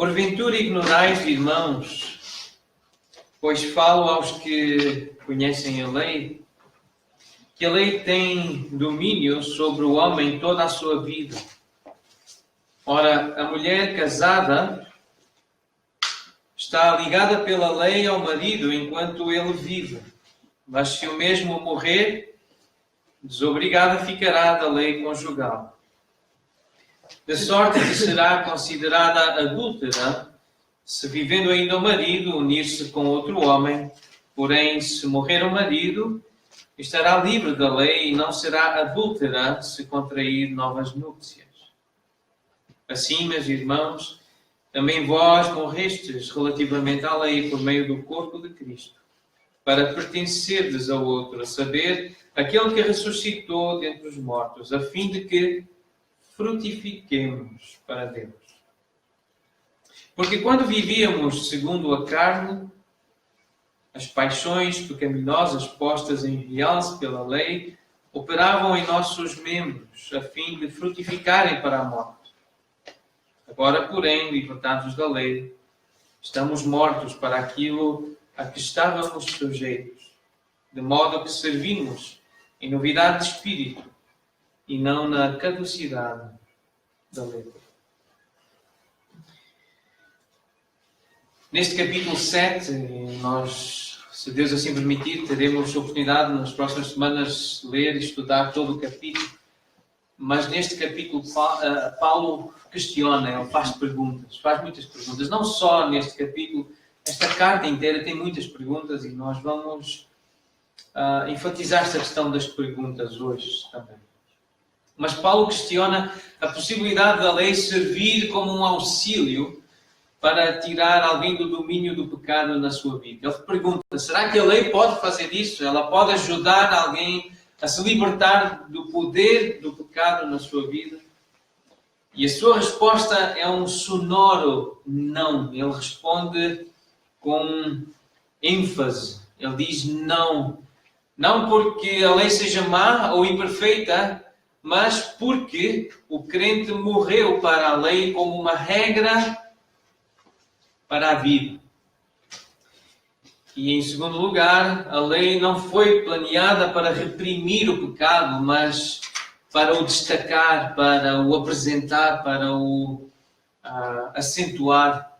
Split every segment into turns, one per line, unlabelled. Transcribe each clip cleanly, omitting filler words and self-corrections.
Porventura ignorais, irmãos, pois falo aos que conhecem a lei, que a lei tem domínio sobre o homem toda a sua vida. Ora, a mulher casada está ligada pela lei ao marido enquanto ele vive, mas se o mesmo morrer, desobrigada ficará da lei conjugal. De sorte que será considerada adúltera se, vivendo ainda o marido, unir-se com outro homem. Porém, se morrer o marido, estará livre da lei e não será adúltera se contrair novas núpcias. Assim, meus irmãos, também vós morrestes relativamente à lei por meio do corpo de Cristo, para pertencerdes ao outro, a saber, aquele que ressuscitou dentre os mortos, a fim de que frutifiquemos para Deus. Porque quando vivíamos segundo a carne, as paixões pecaminosas postas em realce pela lei operavam em nossos membros, a fim de frutificarem para a morte. Agora, porém, libertados da lei, estamos mortos para aquilo a que estávamos sujeitos, de modo que servimos em novidade de espírito e não na caducidade da lei. Neste capítulo 7, nós, se Deus assim permitir, teremos a oportunidade nas próximas semanas de ler e estudar todo o capítulo. Mas neste capítulo, Paulo questiona, ele faz perguntas, faz muitas perguntas. Não só neste capítulo, esta carta inteira tem muitas perguntas e nós vamos enfatizar esta questão das perguntas hoje também. Mas Paulo questiona a possibilidade da lei servir como um auxílio para tirar alguém do domínio do pecado na sua vida. Ele pergunta, será que a lei pode fazer isso? Ela pode ajudar alguém a se libertar do poder do pecado na sua vida? E a sua resposta é um sonoro não. Ele responde com ênfase. Ele diz não. Não porque a lei seja má ou imperfeita, mas porque o crente morreu para a lei como uma regra para a vida. E em segundo lugar, a lei não foi planeada para reprimir o pecado, mas para o destacar, para o apresentar, para o acentuar.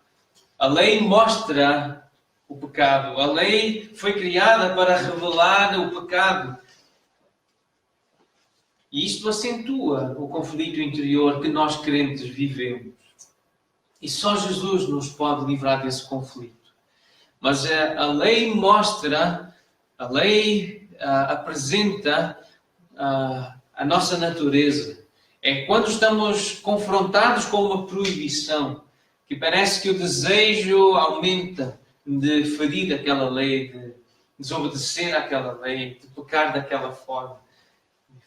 A lei mostra o pecado. A lei foi criada para revelar o pecado. E isto acentua o conflito interior que nós crentes vivemos. E só Jesus nos pode livrar desse conflito. Mas a lei mostra, a lei apresenta a nossa natureza. É quando estamos confrontados com uma proibição, que parece que o desejo aumenta de ferir aquela lei, de desobedecer àquela lei, de pecar daquela forma.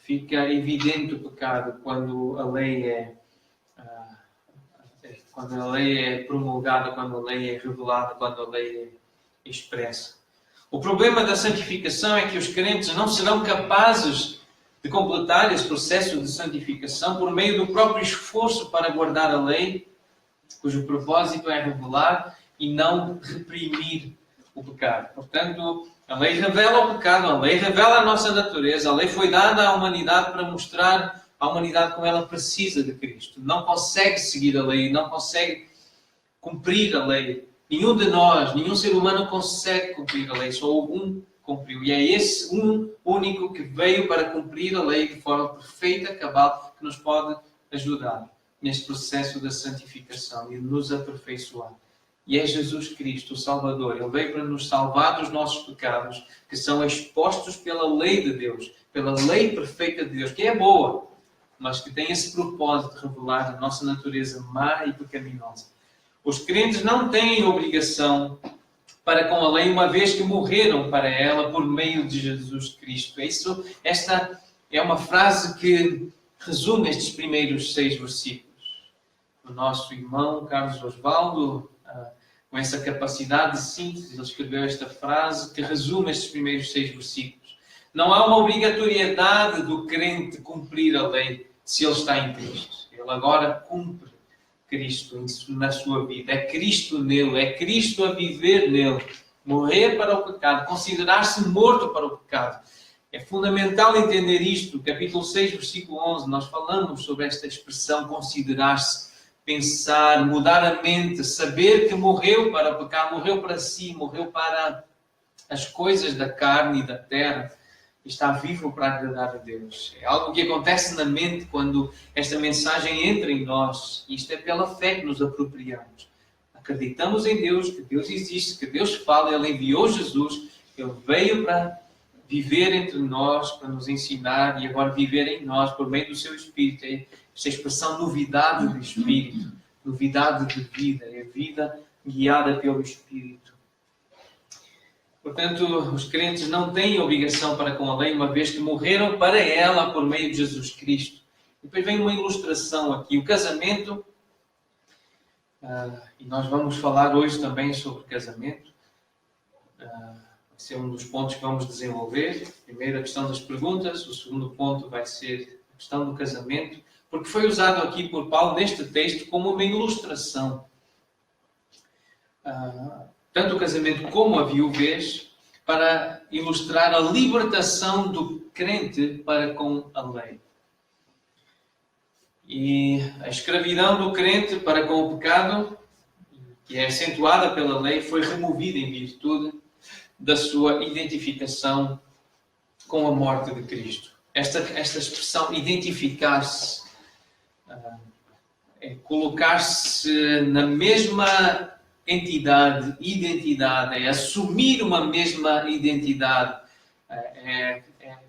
Fica evidente o pecado quando a lei é promulgada, quando a lei é revelada, quando a lei é expressa. O problema da santificação é que os crentes não serão capazes de completar esse processo de santificação por meio do próprio esforço para guardar a lei, cujo propósito é revelar e não reprimir o pecado. Portanto, a lei revela o pecado, a lei revela a nossa natureza, a lei foi dada à humanidade para mostrar à humanidade como ela precisa de Cristo. Não consegue seguir a lei, não consegue cumprir a lei. Nenhum de nós, nenhum ser humano consegue cumprir a lei, só um cumpriu. E é esse um único que veio para cumprir a lei de forma perfeita, cabal, que nos pode ajudar neste processo da santificação e nos aperfeiçoar. E é Jesus Cristo, o Salvador. Ele veio para nos salvar dos nossos pecados, que são expostos pela lei de Deus, pela lei perfeita de Deus, que é boa, mas que tem esse propósito de revelar a nossa natureza má e pecaminosa. Os crentes não têm obrigação para com a lei, uma vez que morreram para ela por meio de Jesus Cristo. Esta é uma frase que resume estes primeiros 6 versículos. O nosso irmão Carlos Osvaldo, com essa capacidade de síntese, ele escreveu esta frase que resume estes primeiros 6 versículos. Não há uma obrigatoriedade do crente cumprir a lei se ele está em Cristo. Ele agora cumpre Cristo na sua vida, é Cristo nele, é Cristo a viver nele. Morrer para o pecado, considerar-se morto para o pecado. É fundamental entender isto. Capítulo 6, versículo 11, nós falamos sobre esta expressão considerar-se, pensar, mudar a mente, saber que morreu para o pecado, morreu para si, morreu para as coisas da carne e da terra, e está vivo para agradar a Deus. É algo que acontece na mente quando esta mensagem entra em nós. Isto é pela fé que nos apropriamos. Acreditamos em Deus, que Deus existe, que Deus fala, Ele enviou Jesus, Ele veio para viver entre nós, para nos ensinar e agora viver em nós por meio do seu Espírito. É esta expressão novidade do Espírito, novidade de vida, é vida guiada pelo Espírito. Portanto, os crentes não têm obrigação para com a lei, uma vez que morreram para ela por meio de Jesus Cristo. Depois vem uma ilustração aqui, o casamento, e nós vamos falar hoje também sobre casamento. Vai ser um dos pontos que vamos desenvolver. Primeiro, a questão das perguntas. O segundo ponto vai ser a questão do casamento, porque foi usado aqui por Paulo neste texto como uma ilustração. Tanto o casamento como a viuvez, para ilustrar a libertação do crente para com a lei. E a escravidão do crente para com o pecado, que é acentuada pela lei, foi removida em virtude da sua identificação com a morte de Cristo. Esta expressão, identificar-se, é colocar-se na mesma entidade, identidade, é assumir uma mesma identidade, é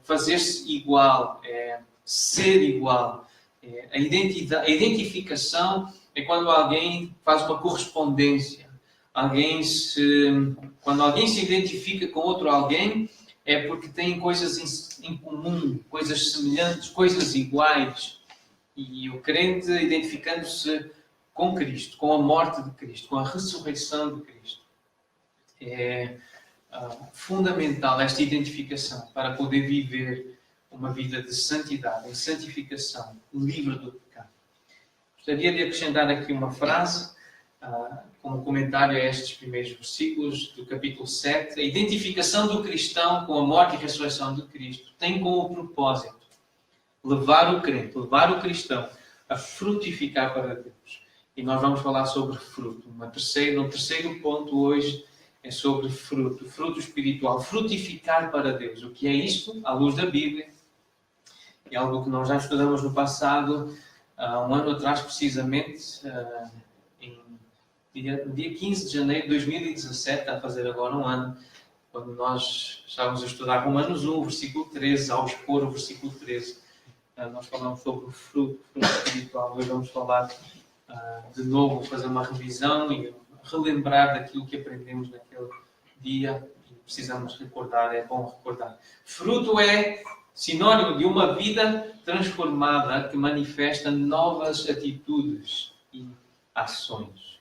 fazer-se igual, é ser igual. A identificação é quando alguém faz uma correspondência. Quando alguém se identifica com outro alguém, é porque tem coisas em comum, coisas semelhantes, coisas iguais. E o crente identificando-se com Cristo, com a morte de Cristo, com a ressurreição de Cristo. É fundamental esta identificação para poder viver uma vida de santidade, em santificação, livre do pecado. Gostaria de acrescentar aqui uma frase, como comentário a estes primeiros versículos do capítulo 7. A identificação do cristão com a morte e ressurreição de Cristo tem como propósito levar o crente, levar o cristão a frutificar para Deus. E nós vamos falar sobre fruto. Um terceiro ponto hoje é sobre fruto, fruto espiritual, frutificar para Deus. O que é isto? À luz da Bíblia. É algo que nós já estudamos no passado, há um ano atrás precisamente, no dia 15 de janeiro de 2017, está a fazer agora um ano, quando nós estávamos a estudar Romanos 1, versículo 13, ao expor o versículo 13. Nós falamos sobre o fruto espiritual. Hoje vamos falar de novo, fazer uma revisão e relembrar daquilo que aprendemos naquele dia e precisamos recordar, é bom recordar. Fruto é sinónimo de uma vida transformada que manifesta novas atitudes e ações.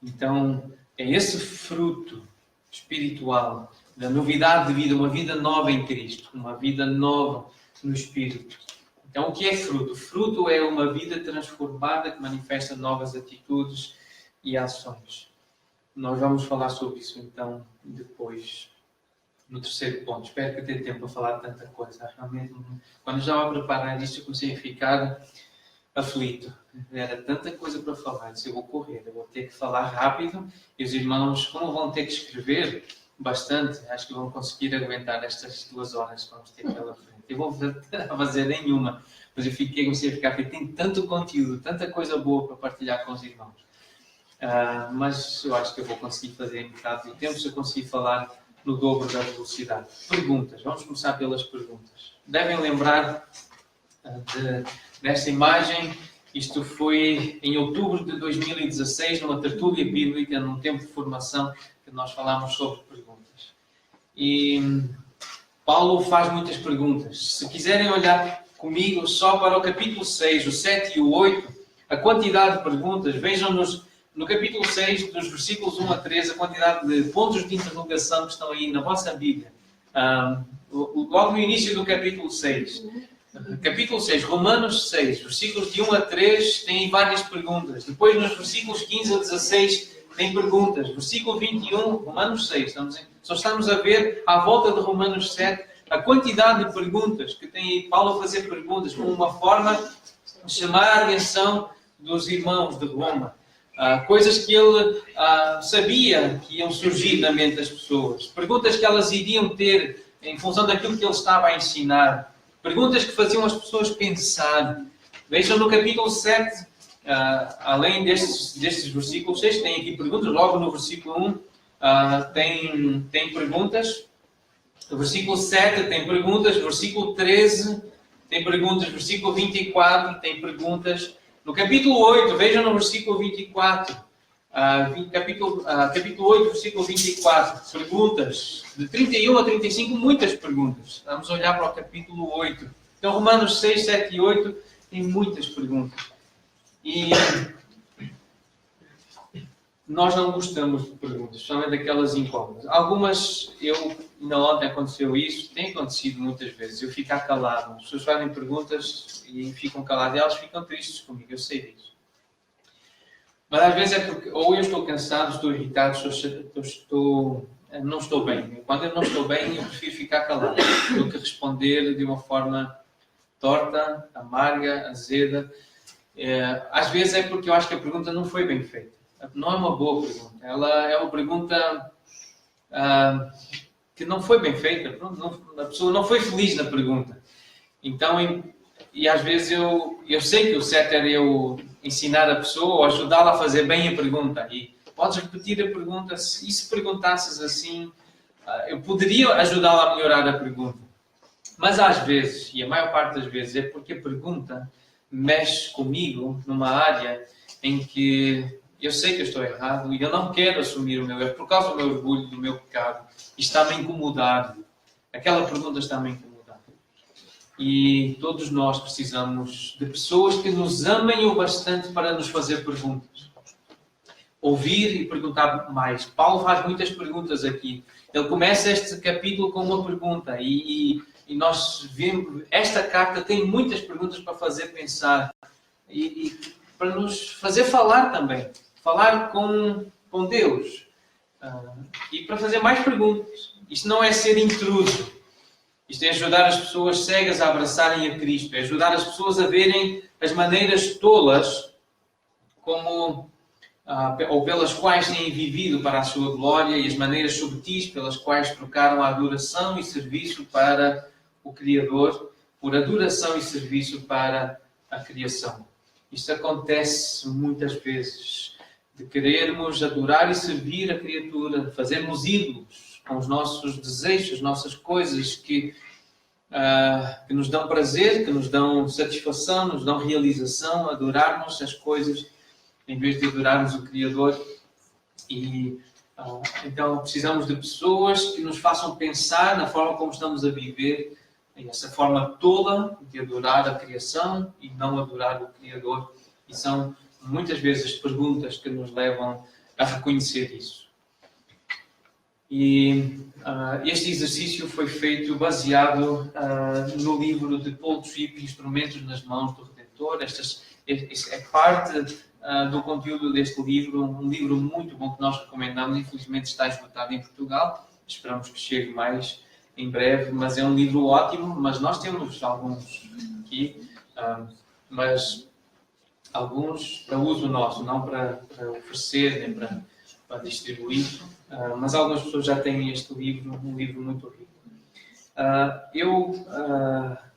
Então, é esse fruto espiritual da novidade de vida, uma vida nova em Cristo, uma vida nova no Espírito. Então, o que é fruto? Fruto é uma vida transformada que manifesta novas atitudes e ações. Nós vamos falar sobre isso, então, depois, no terceiro ponto. Espero que tenha tempo para falar de tanta coisa. Realmente, quando eu estava a preparar isto, eu comecei a ficar aflito. Era tanta coisa para falar. Eu disse, eu vou correr, eu vou ter que falar rápido. E os irmãos, como vão ter que escrever bastante, acho que vão conseguir aguentar estas 2 horas que vamos ter pela frente. Eu vou fazer nenhuma, mas eu comecei a ficar, porque tem tanto conteúdo, tanta coisa boa para partilhar com os irmãos. Mas eu acho que eu vou conseguir fazer em metade do tempo, se eu conseguir falar no dobro da velocidade. Perguntas. Vamos começar pelas perguntas. Devem lembrar desta imagem. Isto foi em outubro de 2016, numa tertúlia bíblica, num tempo de formação, que nós falámos sobre perguntas. E Paulo faz muitas perguntas. Se quiserem olhar comigo só para o capítulo 6, o 7 e o 8, a quantidade de perguntas, vejam-nos no capítulo 6, dos versículos 1 a 13, a quantidade de pontos de interrogação que estão aí na vossa Bíblia. Logo no início do capítulo 6. capítulo 6, Romanos 6, versículos de 1 a 3, tem várias perguntas. Depois, nos versículos 15 a 16, tem perguntas. Versículo 21, Romanos 6, só estamos a ver, à volta de Romanos 7, a quantidade de perguntas que tem Paulo a fazer perguntas, como uma forma de chamar a atenção dos irmãos de Roma. Coisas que ele sabia que iam surgir na mente das pessoas. Perguntas que elas iriam ter em função daquilo que ele estava a ensinar. Perguntas que faziam as pessoas pensar. Vejam no capítulo 7, além destes versículos 6, tem aqui perguntas. Logo no versículo 1 tem perguntas. No versículo 7 tem perguntas. Versículo 13 tem perguntas. Versículo 24 tem perguntas. No capítulo 8, vejam no versículo 24. Capítulo 8, versículo 24. Perguntas. De 31 a 35, muitas perguntas. Vamos olhar para o capítulo 8. Então, Romanos 6, 7 e 8 tem muitas perguntas. E nós não gostamos de perguntas, especialmente aquelas incómodas. Algumas, ainda ontem aconteceu isso, tem acontecido muitas vezes. Eu ficar calado. As pessoas fazem perguntas e ficam caladas e elas ficam tristes comigo, eu sei disso. Mas às vezes é porque ou eu estou cansado, estou irritado, não estou bem. Quando eu não estou bem, eu prefiro ficar calado do que responder de uma forma torta, amarga, azeda. Às vezes é porque eu acho que a pergunta não foi bem feita. Não é uma boa pergunta. Ela é uma pergunta que não foi bem feita. A pessoa não foi feliz na pergunta. Então, e às vezes eu sei que o certo era eu ensinar a pessoa ou ajudá-la a fazer bem a pergunta. E podes repetir a pergunta. E se perguntasses assim, eu poderia ajudá-la a melhorar a pergunta. Mas às vezes, e a maior parte das vezes, é porque a pergunta mexe comigo numa área em que eu sei que eu estou errado e eu não quero assumir o meu erro por causa do meu orgulho, do meu pecado. E está-me a incomodar. Aquela pergunta está-me a incomodar. E todos nós precisamos de pessoas que nos amem o bastante para nos fazer perguntas. Ouvir e perguntar mais. Paulo faz muitas perguntas aqui. Ele começa este capítulo com uma pergunta. E nós vemos, esta carta tem muitas perguntas para fazer pensar. E para nos fazer falar também. Falar com Deus. E para fazer mais perguntas. Isto não é ser intruso. Isto é ajudar as pessoas cegas a abraçarem a Cristo. É ajudar as pessoas a verem as maneiras tolas ou pelas quais têm vivido para a sua glória e as maneiras subtis pelas quais trocaram a adoração e serviço para o Criador por adoração e serviço para a criação. Isto acontece muitas vezes. De querermos adorar e servir a criatura, fazermos ídolos com os nossos desejos, as nossas coisas que nos dão prazer, que nos dão satisfação, nos dão realização, adorarmos as coisas em vez de adorarmos o Criador. E então precisamos de pessoas que nos façam pensar na forma como estamos a viver, essa forma tola de adorar a criação e não adorar o Criador. E são muitas vezes as perguntas que nos levam a reconhecer isso. E este exercício foi feito baseado no livro de Paul Tripp, Instrumentos nas Mãos do Redentor. É parte do conteúdo deste livro, um livro muito bom que nós recomendamos. Infelizmente está esgotado em Portugal. Esperamos que chegue mais em breve, mas é um livro ótimo. Mas nós temos alguns aqui, mas alguns para uso nosso, não para oferecer, nem para distribuir. Mas algumas pessoas já têm este livro, um livro muito rico. Eu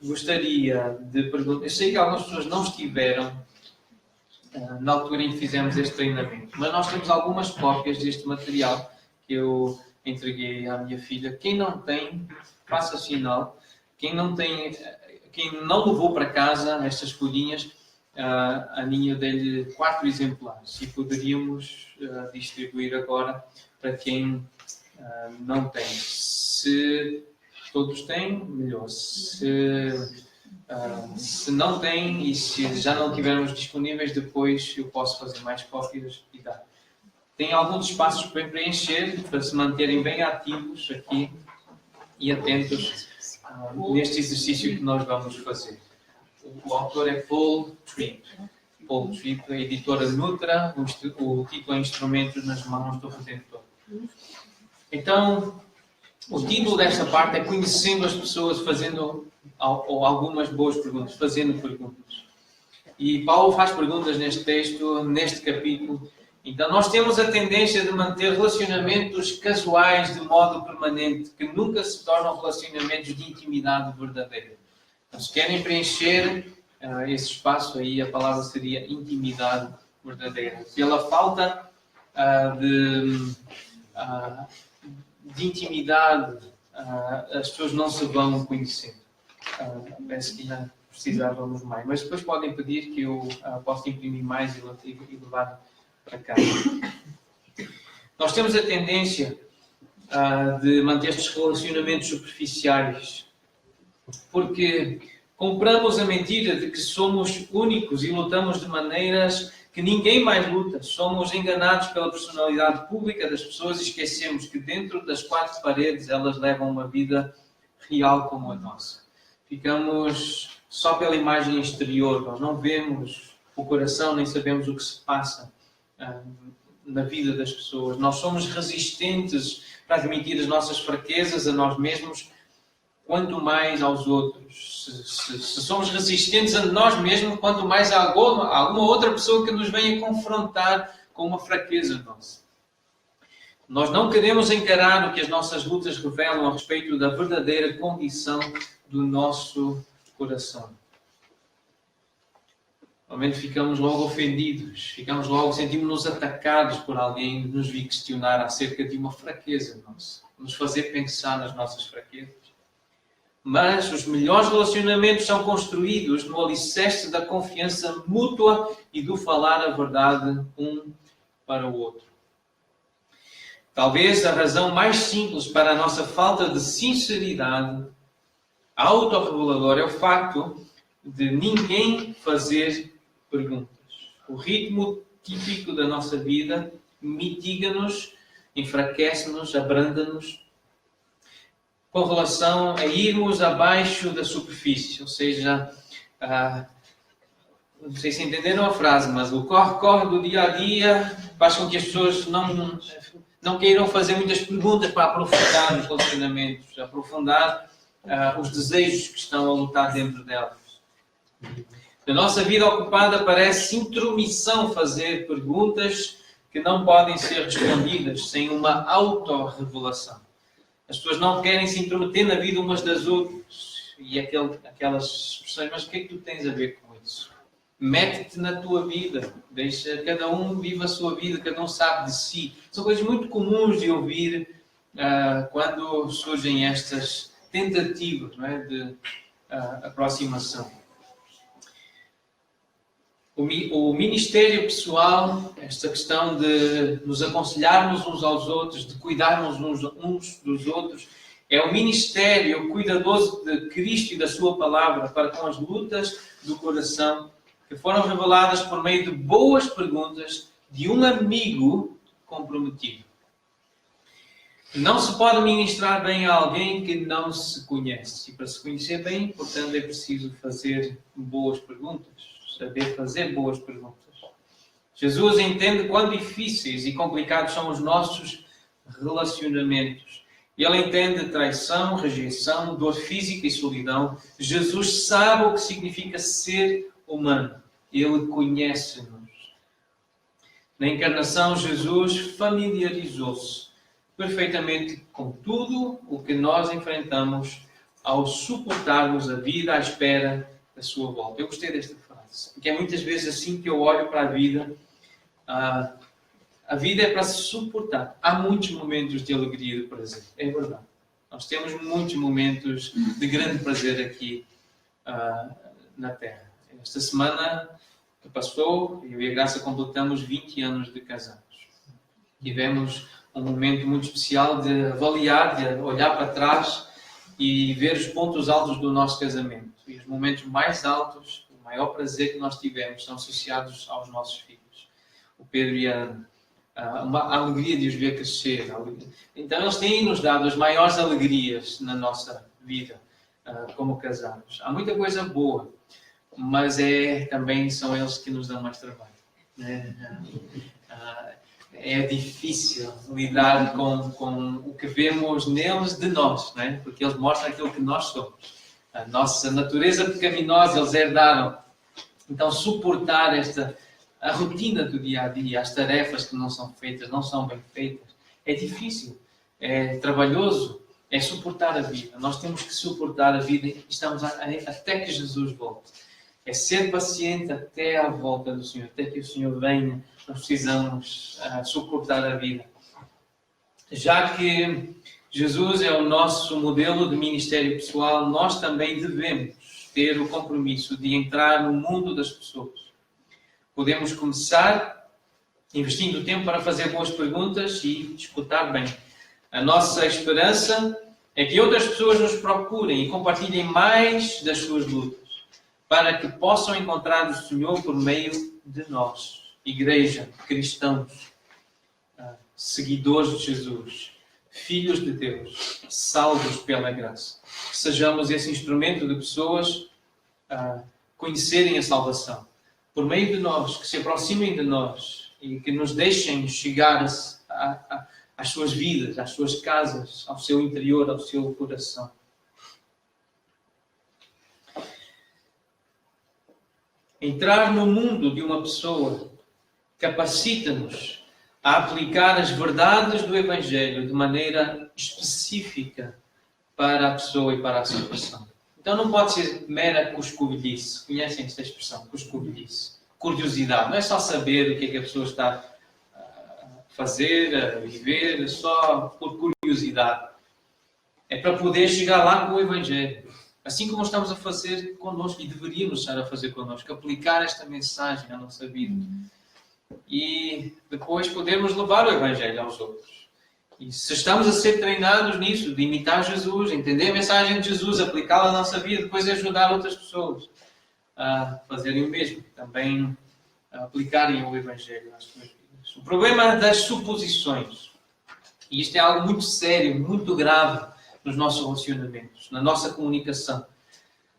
gostaria de perguntar... Eu sei que algumas pessoas não estiveram na altura em que fizemos este treinamento, mas nós temos algumas cópias deste material que eu entreguei à minha filha. Quem não tem, faça sinal. Quem não levou para casa estas folhinhas, a minha dei-lhe 4 exemplares e poderíamos distribuir agora para quem não tem. Se todos têm, melhor. Se não têm e se já não tivermos disponíveis, depois eu posso fazer mais cópias e dar. Tem alguns espaços para preencher, para se manterem bem ativos aqui e atentos neste exercício que nós vamos fazer. O autor é Paul Tripp. Paul Tripp, a editora Nutra, o título é Instrumentos nas Mãos do Redentor. Então, o título desta parte é Conhecendo as Pessoas, fazendo algumas boas perguntas, fazendo perguntas. E Paulo faz perguntas neste texto, neste capítulo. Então, nós temos a tendência de manter relacionamentos casuais de modo permanente, que nunca se tornam relacionamentos de intimidade verdadeira. Então, se querem preencher esse espaço aí, a palavra seria intimidade verdadeira. Pela falta de intimidade, as pessoas não se vão conhecendo. Parece que ainda precisávamos mais. Mas depois podem pedir que eu possa imprimir mais e levar para cá. Nós temos a tendência de manter estes relacionamentos superficiais, porque compramos a mentira de que somos únicos e lutamos de maneiras que ninguém mais luta. Somos enganados pela personalidade pública das pessoas e esquecemos que dentro das quatro paredes elas levam uma vida real como a nossa. Ficamos só pela imagem exterior, nós não vemos o coração, nem sabemos o que se passa na vida das pessoas. Nós somos resistentes para admitir as nossas fraquezas a nós mesmos, quanto mais aos outros. Se somos resistentes a nós mesmos, quanto mais a alguma outra pessoa que nos venha confrontar com uma fraqueza nossa. Nós não queremos encarar o que as nossas lutas revelam a respeito da verdadeira condição do nosso coração. Normalmente ficamos logo ofendidos, sentimos-nos atacados por alguém que nos vir questionar acerca de uma fraqueza nossa, nos fazer pensar nas nossas fraquezas. Mas os melhores relacionamentos são construídos no alicerce da confiança mútua e do falar a verdade um para o outro. Talvez a razão mais simples para a nossa falta de sinceridade autorreveladora é o facto de ninguém fazer perguntas. O ritmo típico da nossa vida mitiga-nos, enfraquece-nos, abranda-nos, com relação a irmos abaixo da superfície. Ou seja, não sei se entenderam a frase, mas o corre-corre do dia a dia faz com que as pessoas não queiram fazer muitas perguntas para aprofundar os relacionamentos, aprofundar os desejos que estão a lutar dentro delas. Na nossa vida ocupada parece intromissão fazer perguntas que não podem ser respondidas sem uma autorrevelação. As pessoas não querem se intrometer na vida umas das outras. E aquelas expressões, mas o que é que tu tens a ver com isso? Mete-te na tua vida. Deixa cada um viva a sua vida, cada um sabe de si. São coisas muito comuns de ouvir quando surgem estas tentativas, não é, de aproximação. O ministério pessoal, esta questão de nos aconselharmos uns aos outros, de cuidarmos uns dos outros, é o ministério cuidadoso de Cristo e da sua palavra para com as lutas do coração que foram reveladas por meio de boas perguntas de um amigo comprometido. Não se pode ministrar bem a alguém que não se conhece. E para se conhecer bem, portanto, é preciso fazer boas perguntas. Saber fazer boas perguntas. Jesus entende quão difíceis e complicados são os nossos relacionamentos. Ele entende traição, rejeição, dor física e solidão. Jesus sabe o que significa ser humano. Ele conhece-nos. Na encarnação, Jesus familiarizou-se perfeitamente com tudo o que nós enfrentamos ao suportarmos a vida à espera da sua volta. Eu gostei desta frase, porque é muitas vezes assim que eu olho para a vida. A vida é para se suportar. Há muitos momentos de alegria e de prazer. É verdade. Nós temos muitos momentos de grande prazer aqui na Terra. Esta semana que passou, eu e a Graça completamos 20 anos de casados. Tivemos um momento muito especial de avaliar, de olhar para trás e ver os pontos altos do nosso casamento. E os momentos mais altos, o maior prazer que nós tivemos, são associados aos nossos filhos. O Pedro e a Ana. A alegria de os ver crescer. Então, eles têm nos dado as maiores alegrias na nossa vida. como casados. Há muita coisa boa, mas também são eles que nos dão mais trabalho, né? É difícil lidar com o que vemos neles de nós, né? Porque eles mostram aquilo que nós somos. A nossa natureza pecaminosa eles herdaram. Então, suportar a rotina do dia a dia, as tarefas que não são feitas, não são bem feitas, é difícil, é trabalhoso, é suportar a vida. Nós temos que suportar a vida e estamos até que Jesus volte. É ser paciente até à volta do Senhor, até que o Senhor venha. Nós precisamos suportar a vida. Já que Jesus é o nosso modelo de ministério pessoal, nós também devemos ter o compromisso de entrar no mundo das pessoas. Podemos começar investindo tempo para fazer boas perguntas e escutar bem. A nossa esperança é que outras pessoas nos procurem e compartilhem mais das suas lutas, para que possam encontrar o Senhor por meio de nós, igreja, cristãos, seguidores de Jesus, filhos de Deus, salvos pela graça. Que sejamos esse instrumento de pessoas conhecerem a salvação por meio de nós, que se aproximem de nós e que nos deixem chegar às suas vidas, às suas casas, ao seu interior, ao seu coração. Entrar no mundo de uma pessoa capacita-nos a aplicar as verdades do Evangelho de maneira específica para a pessoa e para a situação. Então não pode ser mera cuscovilhice. Conhecem esta expressão, cuscovilhice? Curiosidade. Não é só saber o que é que a pessoa está a fazer, a viver, só por curiosidade. É para poder chegar lá com o Evangelho. Assim como estamos a fazer connosco e deveríamos estar a fazer connosco. Aplicar esta mensagem à nossa vida. E depois podermos levar o Evangelho aos outros. E se estamos a ser treinados nisso, de imitar Jesus, entender a mensagem de Jesus, aplicá-la à nossa vida, depois ajudar outras pessoas a fazerem o mesmo, também a aplicarem o Evangelho às suas vidas. O problema das suposições, e isto é algo muito sério, muito grave nos nossos relacionamentos, na nossa comunicação.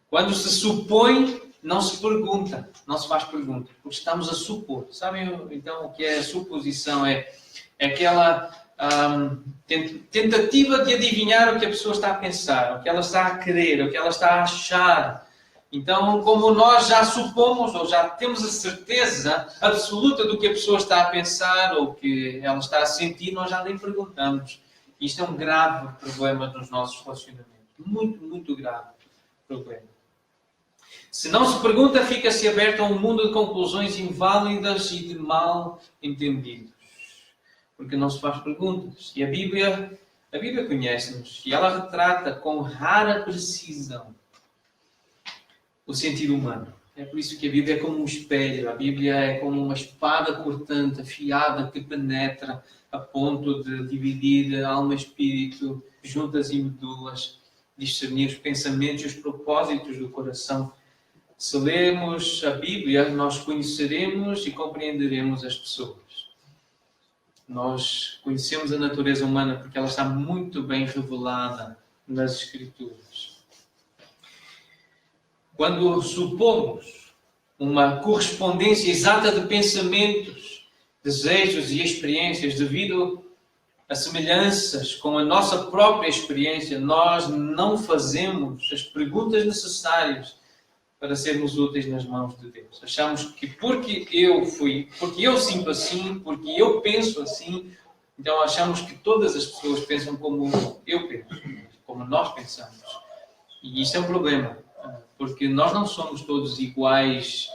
Quando se supõe, não se pergunta, não se faz pergunta, porque estamos a supor. Sabem então o que é a suposição? É aquela tentativa de adivinhar o que a pessoa está a pensar, o que ela está a querer, o que ela está a achar. Então, como nós já supomos, ou já temos a certeza absoluta do que a pessoa está a pensar, ou que ela está a sentir, nós já nem perguntamos. Isto é um grave problema nos nossos relacionamentos. Muito, muito grave problema. Se não se pergunta, fica-se aberto a um mundo de conclusões inválidas e de mal entendidos. Porque não se faz perguntas. E a Bíblia conhece-nos. E ela retrata com rara precisão o sentido humano. É por isso que a Bíblia é como um espelho. A Bíblia é como uma espada cortante, afiada, que penetra a ponto de dividir alma e espírito, juntas e medulas, discernir os pensamentos e os propósitos do coração. Se lermos a Bíblia, nós conheceremos e compreenderemos as pessoas. Nós conhecemos a natureza humana porque ela está muito bem revelada nas Escrituras. Quando supomos uma correspondência exata de pensamentos, desejos e experiências devido a semelhanças com a nossa própria experiência, nós não fazemos as perguntas necessárias para sermos úteis nas mãos de Deus. Achamos que porque eu sinto assim, porque eu penso assim, então achamos que todas as pessoas pensam como eu penso, como nós pensamos. E isto é um problema, porque nós não somos todos iguais,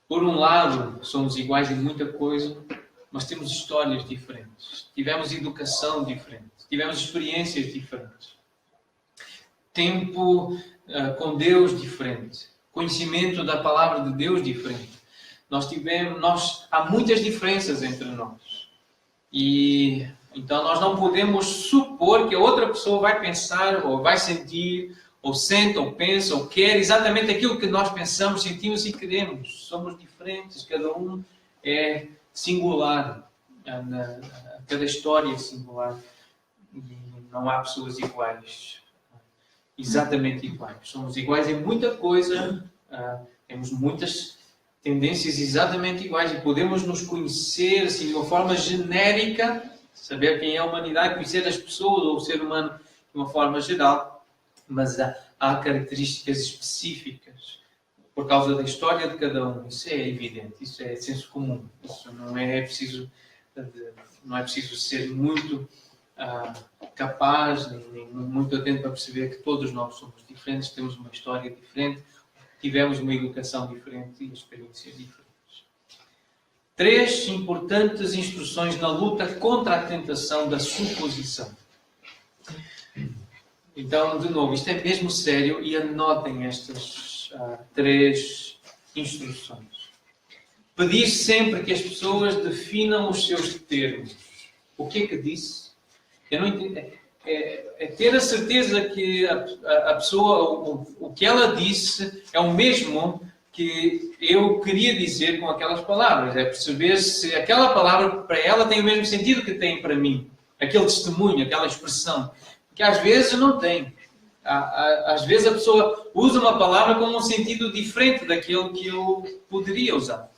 por um lado, somos iguais em muita coisa, mas temos histórias diferentes, tivemos educação diferente, tivemos experiências diferentes. Tempo com Deus diferente, conhecimento da palavra de Deus diferente. Há muitas diferenças entre nós. E então nós não podemos supor que a outra pessoa vai pensar, ou vai sentir, ou sente, ou pensa, ou quer exatamente aquilo que nós pensamos, sentimos e queremos. Somos diferentes, cada um é singular, cada história é singular. não há pessoas iguais, exatamente iguais. Somos iguais em muita coisa, temos muitas tendências exatamente iguais e podemos nos conhecer assim, de uma forma genérica, saber quem é a humanidade, conhecer as pessoas ou o ser humano de uma forma geral, mas há características específicas por causa da história de cada um. Isso é evidente, isso é senso comum. Isso não é preciso ser muito capaz, nem muito atento para perceber que todos nós somos diferentes, temos uma história diferente, tivemos uma educação diferente e experiências diferentes. 3 importantes instruções na luta contra a tentação da suposição. Então, de novo, isto é mesmo sério e anotem estas 3 instruções. Pedir sempre que as pessoas definam os seus termos. O que é que disse? Eu não entendo. É ter a certeza que a pessoa, o que ela disse, é o mesmo que eu queria dizer com aquelas palavras. É perceber se aquela palavra para ela tem o mesmo sentido que tem para mim. Aquele testemunho, aquela expressão. Porque às vezes não tem. Às vezes a pessoa usa uma palavra com um sentido diferente daquele que eu poderia usar.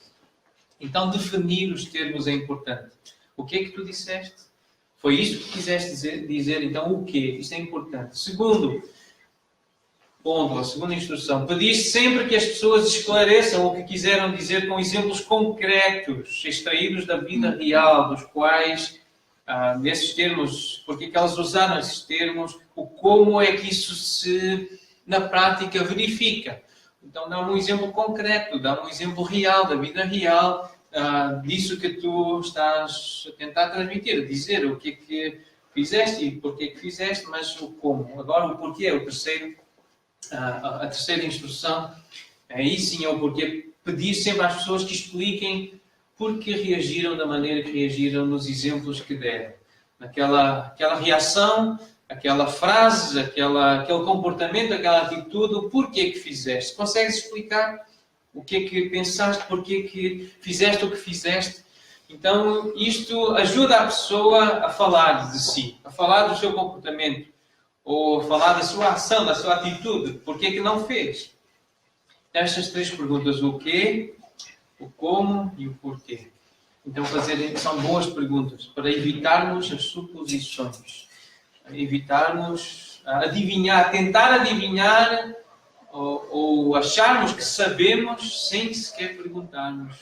Então, definir os termos é importante. O que é que tu disseste? Foi isto que quiseste dizer? Então, o quê? Isto é importante. Segundo ponto, a segunda instrução. Pedir sempre que as pessoas esclareçam o que quiseram dizer com exemplos concretos, extraídos da vida real, dos quais, nesses termos, porque é que elas usaram esses termos, o como é que isso se, na prática, verifica. Então, dá um exemplo concreto, dá um exemplo real, da vida real, disso que tu estás a tentar transmitir, dizer o que é que fizeste e porquê que fizeste, mas o como. Agora, o porquê é o terceiro, a terceira instrução. Aí sim é o porquê. Pedir sempre às pessoas que expliquem porque reagiram da maneira que reagiram nos exemplos que deram. Aquela reação, aquela frase, aquele comportamento, aquela atitude, o porquê que fizeste. Consegues explicar o que é que pensaste, porquê que fizeste o que fizeste? Então, isto ajuda a pessoa a falar de si, a falar do seu comportamento, ou a falar da sua ação, da sua atitude, porquê que não fez. Estas 3 perguntas, o quê, o como e o porquê. Então, são boas perguntas para evitarmos as suposições. Evitarmos tentar adivinhar ou acharmos que sabemos sem sequer perguntarmos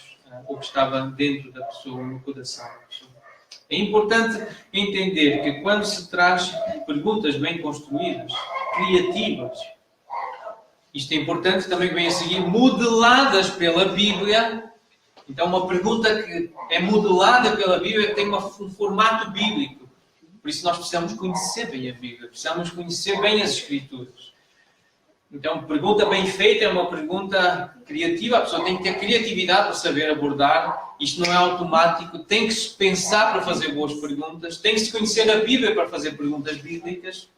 o que estava dentro da pessoa, no coração da pessoa. É importante entender que quando se traz perguntas bem construídas, criativas, isto é importante também que vem a seguir, modeladas pela Bíblia. Então, uma pergunta que é modelada pela Bíblia tem um formato bíblico. Por isso nós precisamos conhecer bem a Bíblia, precisamos conhecer bem as Escrituras. Então, pergunta bem feita é uma pergunta criativa. A pessoa tem que ter criatividade para saber abordar. Isto não é automático. Tem que se pensar para fazer boas perguntas. Tem que se conhecer a Bíblia para fazer perguntas bíblicas.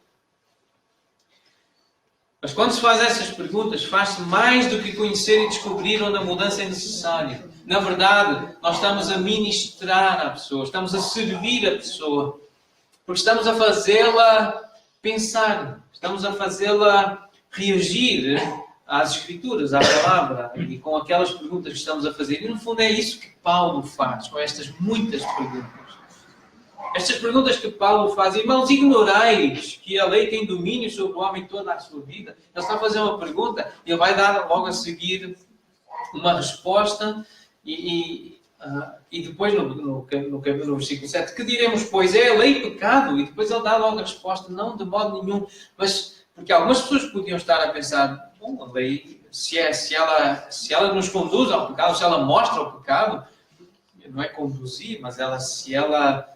Mas quando se faz essas perguntas, faz-se mais do que conhecer e descobrir onde a mudança é necessária. Na verdade, nós estamos a ministrar à pessoa. Estamos a servir a pessoa. Porque estamos a fazê-la pensar. Estamos a fazê-la reagir às Escrituras, à palavra, e com aquelas perguntas que estamos a fazer. E no fundo é isso que Paulo faz, com estas muitas perguntas. Estas perguntas que Paulo faz, irmãos, ignorais que a lei tem domínio sobre o homem toda a sua vida. Ele está a fazer uma pergunta e ele vai dar logo a seguir uma resposta e depois no versículo 7, que diremos, pois é a lei pecado? E depois ele dá logo a resposta, não de modo nenhum, mas porque algumas pessoas podiam estar a pensar, bom, a lei, se ela nos conduz ao pecado, se ela mostra o pecado, não é conduzir, mas se ela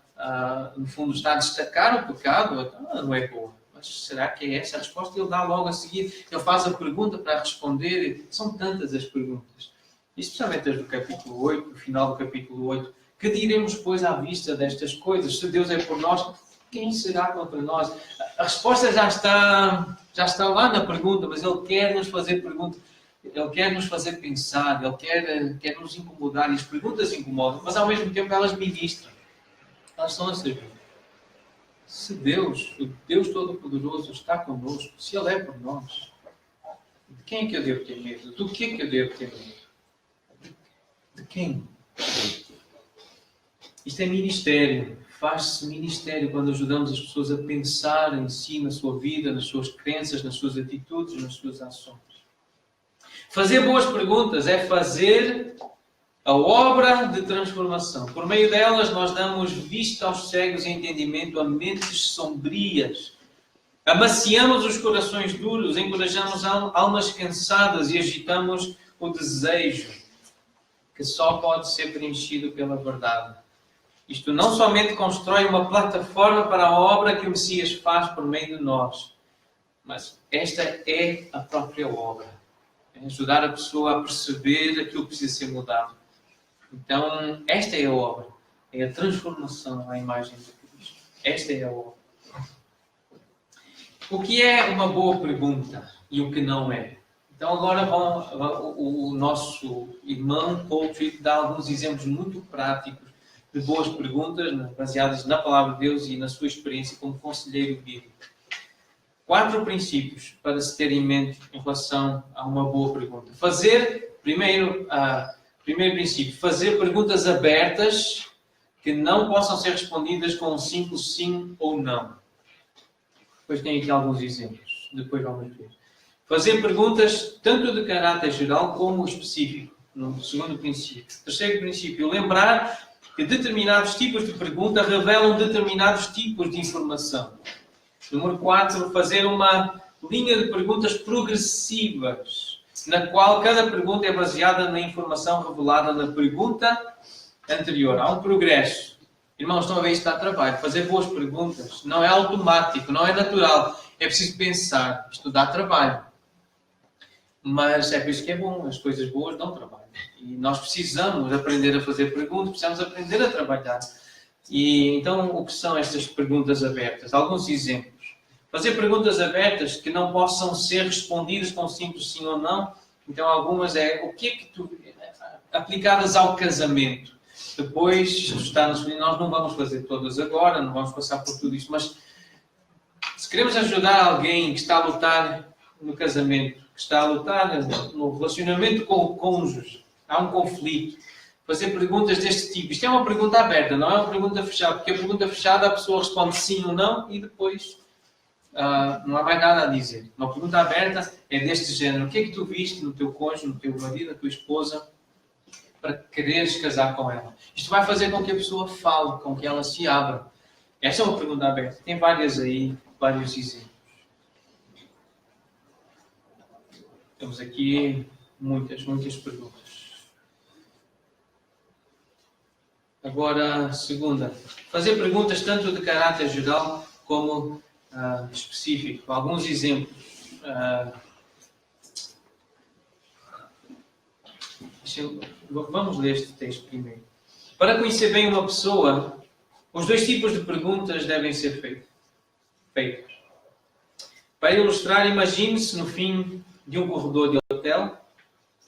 no fundo está a destacar o pecado, então não é boa. Mas será que é essa a resposta? Ele dá logo a seguir, ele faz a pergunta para responder. São tantas as perguntas, especialmente as do capítulo 8, no final do capítulo 8. Que diremos, pois, à vista destas coisas? Se Deus é por nós, quem será contra nós? A resposta já está lá na pergunta, mas Ele quer nos fazer perguntas. Ele quer nos fazer pensar, Ele quer nos incomodar. E as perguntas incomodam, mas ao mesmo tempo elas ministram. Elas estão a servir. Se Deus, o Deus Todo-Poderoso, está conosco, se Ele é por nós, de quem é que eu devo ter medo? Do que é que eu devo ter medo? De quem? Isto é ministério. Faz-se ministério quando ajudamos as pessoas a pensar em si, na sua vida, nas suas crenças, nas suas atitudes, nas suas ações. Fazer boas perguntas é fazer a obra de transformação. Por meio delas, nós damos vista aos cegos e entendimento a mentes sombrias. Amaciamos os corações duros, encorajamos almas cansadas e agitamos o desejo, que só pode ser preenchido pela verdade. Isto não somente constrói uma plataforma para a obra que o Messias faz por meio de nós, mas esta é a própria obra. É ajudar a pessoa a perceber aquilo que precisa ser mudado. Então, esta é a obra. É a transformação à imagem de Cristo. Esta é a obra. O que é uma boa pergunta e o que não é? Então, agora o nosso irmão coach dá alguns exemplos muito práticos de boas perguntas, baseadas na Palavra de Deus e na sua experiência como conselheiro bíblico. 4 princípios para se ter em mente em relação a uma boa pergunta. Primeiro princípio, fazer perguntas abertas que não possam ser respondidas com um simples sim ou não. Depois tem aqui alguns exemplos. Depois vamos ver. Fazer perguntas tanto de caráter geral como específico. No segundo princípio. Terceiro princípio, lembrar que determinados tipos de pergunta revelam determinados tipos de informação. Número 4, fazer uma linha de perguntas progressivas, na qual cada pergunta é baseada na informação revelada na pergunta anterior. Há um progresso. Irmãos, estão a ver isto dá trabalho. Fazer boas perguntas não é automático, não é natural. É preciso pensar. Isto dá trabalho. Mas é por isso que é bom. As coisas boas dão trabalho. E nós precisamos aprender a fazer perguntas, precisamos aprender a trabalhar. E então, o que são estas perguntas abertas? Alguns exemplos. Fazer perguntas abertas que não possam ser respondidas com simples sim ou não. Então, algumas o que é que tu... aplicadas ao casamento. Depois, está nós não vamos fazer todas agora, não vamos passar por tudo isso, mas se queremos ajudar alguém que está a lutar no casamento, que está a lutar no relacionamento com o cônjuge, há um conflito, fazer perguntas deste tipo. Isto é uma pergunta aberta, não é uma pergunta fechada, porque a pergunta fechada a pessoa responde sim ou não e depois não há mais nada a dizer. Uma pergunta aberta é deste género. O que é que tu viste no teu cônjuge, no teu marido, na tua esposa, para quereres casar com ela? Isto vai fazer com que a pessoa fale, com que ela se abra. Esta é uma pergunta aberta. Tem vários exemplos. Temos aqui muitas perguntas. Agora, segunda. Fazer perguntas tanto de caráter geral como específico. Alguns exemplos. Vamos ler este texto primeiro. Para conhecer bem uma pessoa, os 2 tipos de perguntas devem ser feitas. Para ilustrar, imagine-se no fim de um corredor de hotel,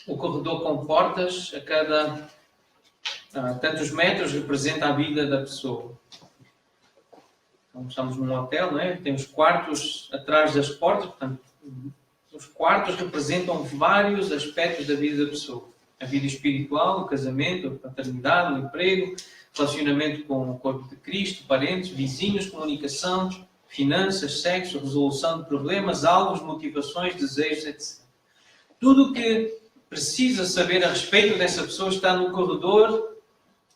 o corredor com portas a cada tantos metros representa a vida da pessoa. Então, estamos num hotel, não é? Temos quartos atrás das portas, portanto, os quartos representam vários aspectos da vida da pessoa. A vida espiritual, o casamento, a paternidade, o emprego, relacionamento com o corpo de Cristo, parentes, vizinhos, comunicação, finanças, sexo, resolução de problemas, alvos, motivações, desejos, etc. Tudo o que precisa saber a respeito dessa pessoa está no corredor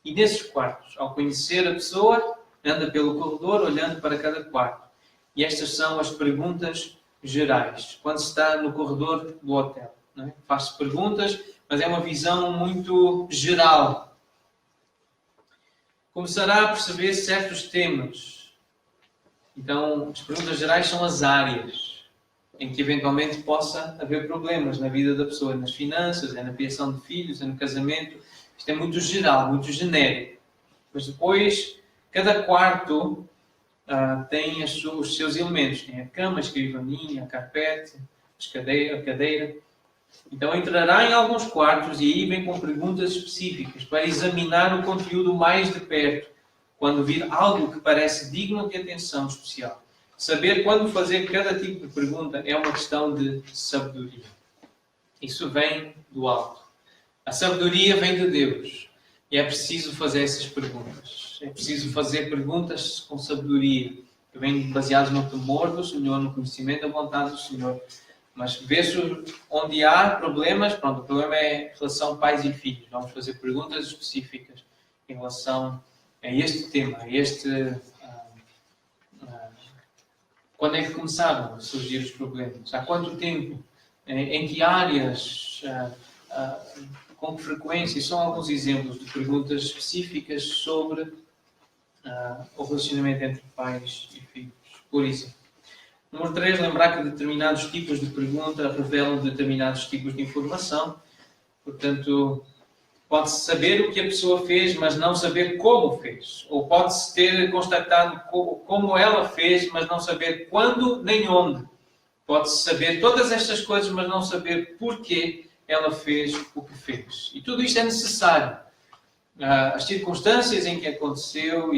e nesses quartos. Ao conhecer a pessoa, anda pelo corredor olhando para cada quarto. E estas são as perguntas gerais, quando se está no corredor do hotel. Não é? Faz-se perguntas, mas é uma visão muito geral. Começará a perceber certos temas. Então, as perguntas gerais são as áreas em que eventualmente possa haver problemas na vida da pessoa, nas finanças, na criação de filhos, no casamento. Isto é muito geral, muito genérico. Mas depois, cada quarto tem os seus elementos. Tem a cama, a escrivaninha, a carpete, a cadeira. Então entrará em alguns quartos e aí vem com perguntas específicas para examinar o conteúdo mais de perto, quando vir algo que parece digno de atenção especial. Saber quando fazer cada tipo de pergunta é uma questão de sabedoria. Isso vem do alto. A sabedoria vem de Deus. E é preciso fazer essas perguntas. É preciso fazer perguntas com sabedoria, que vêm baseadas no temor do Senhor, no conhecimento da vontade do Senhor. Mas vê-se onde há problemas, pronto, o problema é em relação a pais e filhos. Vamos fazer perguntas específicas em relação a este tema, a este... quando é que começaram a surgir os problemas? Há quanto tempo? Em que áreas? Com que frequência? E são alguns exemplos de perguntas específicas sobre o relacionamento entre pais e filhos. Por exemplo, número 3, lembrar que determinados tipos de pergunta revelam determinados tipos de informação. Portanto, pode-se saber o que a pessoa fez, mas não saber como fez. Ou pode-se ter constatado como ela fez, mas não saber quando nem onde. Pode-se saber todas estas coisas, mas não saber porquê ela fez o que fez. E tudo isto é necessário. As circunstâncias em que aconteceu,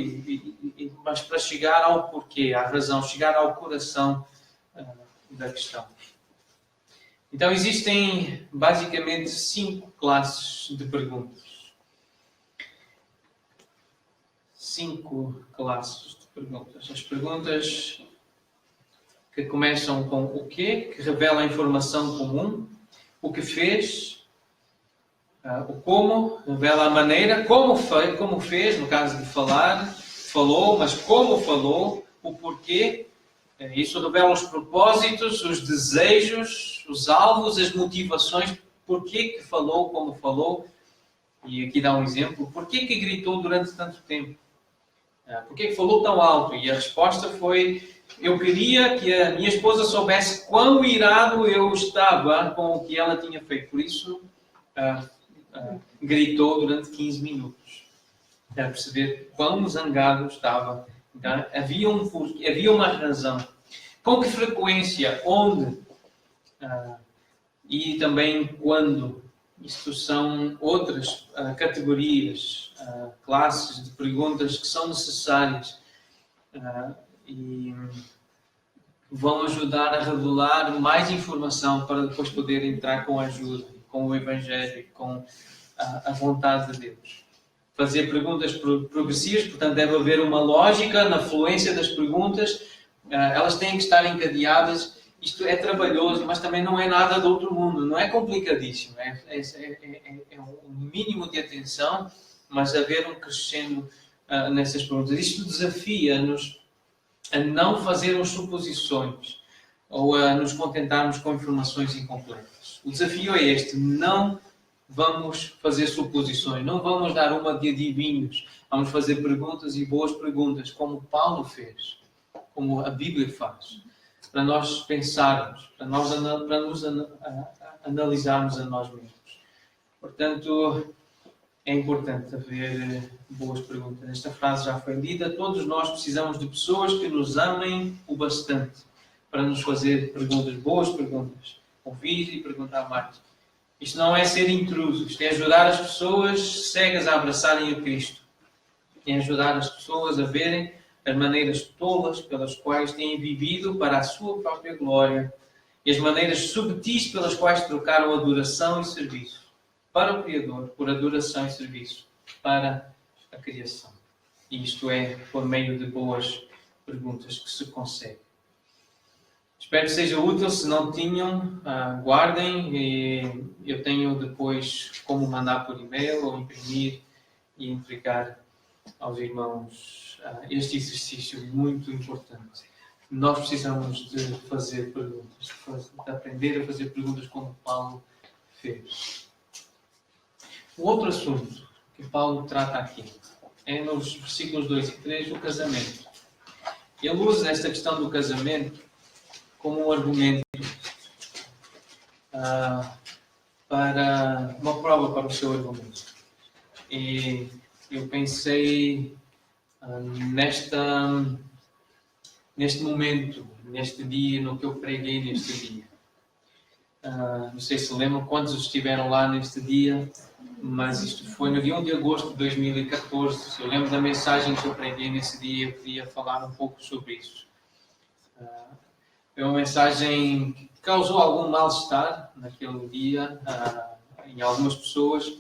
mas para chegar ao porquê, à razão, chegar ao coração da questão. Então existem basicamente 5 classes de perguntas. 5 classes de perguntas. As perguntas que começam com o quê, que revelam a informação comum, o que fez, o como, revela a maneira, como fez, no caso de falar, falou, mas como falou, o porquê. Isso revela os propósitos, os desejos, os alvos, as motivações, porquê que falou, como falou. E aqui dá um exemplo, porquê que gritou durante tanto tempo? Porquê que falou tão alto? E a resposta foi, eu queria que a minha esposa soubesse quão irado eu estava com o que ela tinha feito. Por isso, gritou durante 15 minutos. Para perceber quão zangado estava. Então, havia uma razão. Com que frequência, onde e também quando. Isto são outras categorias, classes de perguntas que são necessárias e vão ajudar a revelar mais informação para depois poder entrar com a ajuda, com o Evangelho, com a vontade de Deus. Fazer perguntas progressivas, portanto deve haver uma lógica na fluência das perguntas, elas têm que estar encadeadas. Isto é trabalhoso, mas também não é nada do outro mundo, não é complicadíssimo, é um mínimo de atenção, mas haver um crescendo nessas perguntas. Isto desafia-nos a não fazermos suposições ou a nos contentarmos com informações incompletas. O desafio é este, não vamos fazer suposições, não vamos dar uma de adivinhos, vamos fazer perguntas e boas perguntas, como Paulo fez, como a Bíblia faz. Para nós pensarmos, para nos analisarmos a nós mesmos. Portanto, é importante haver boas perguntas. Esta frase já foi lida. Todos nós precisamos de pessoas que nos amem o bastante para nos fazer perguntas, boas perguntas. Ouvir e perguntar mais. Isto não é ser intruso. Isto é ajudar as pessoas cegas a abraçarem a Cristo. É ajudar as pessoas a verem as maneiras tolas pelas quais têm vivido para a sua própria glória e as maneiras subtis pelas quais trocaram adoração e serviço para o Criador, por adoração e serviço para a criação. E isto é por meio de boas perguntas que se consegue. Espero que seja útil. Se não tinham, guardem. E eu tenho depois como mandar por e-mail ou imprimir e entregar aos irmãos este exercício muito importante. Nós precisamos de fazer perguntas, de aprender a fazer perguntas como Paulo fez. O outro assunto que Paulo trata aqui é nos versículos 2 e 3, o casamento. Ele usa esta questão do casamento como um argumento para uma prova para o seu argumento. E eu pensei neste momento, neste dia, no que eu preguei neste dia. Não sei se lembram quantos estiveram lá neste dia, mas isto foi no dia 1 de agosto de 2014. Eu lembro da mensagem que eu preguei nesse dia, eu queria falar um pouco sobre isso. É uma mensagem que causou algum mal-estar naquele dia em algumas pessoas,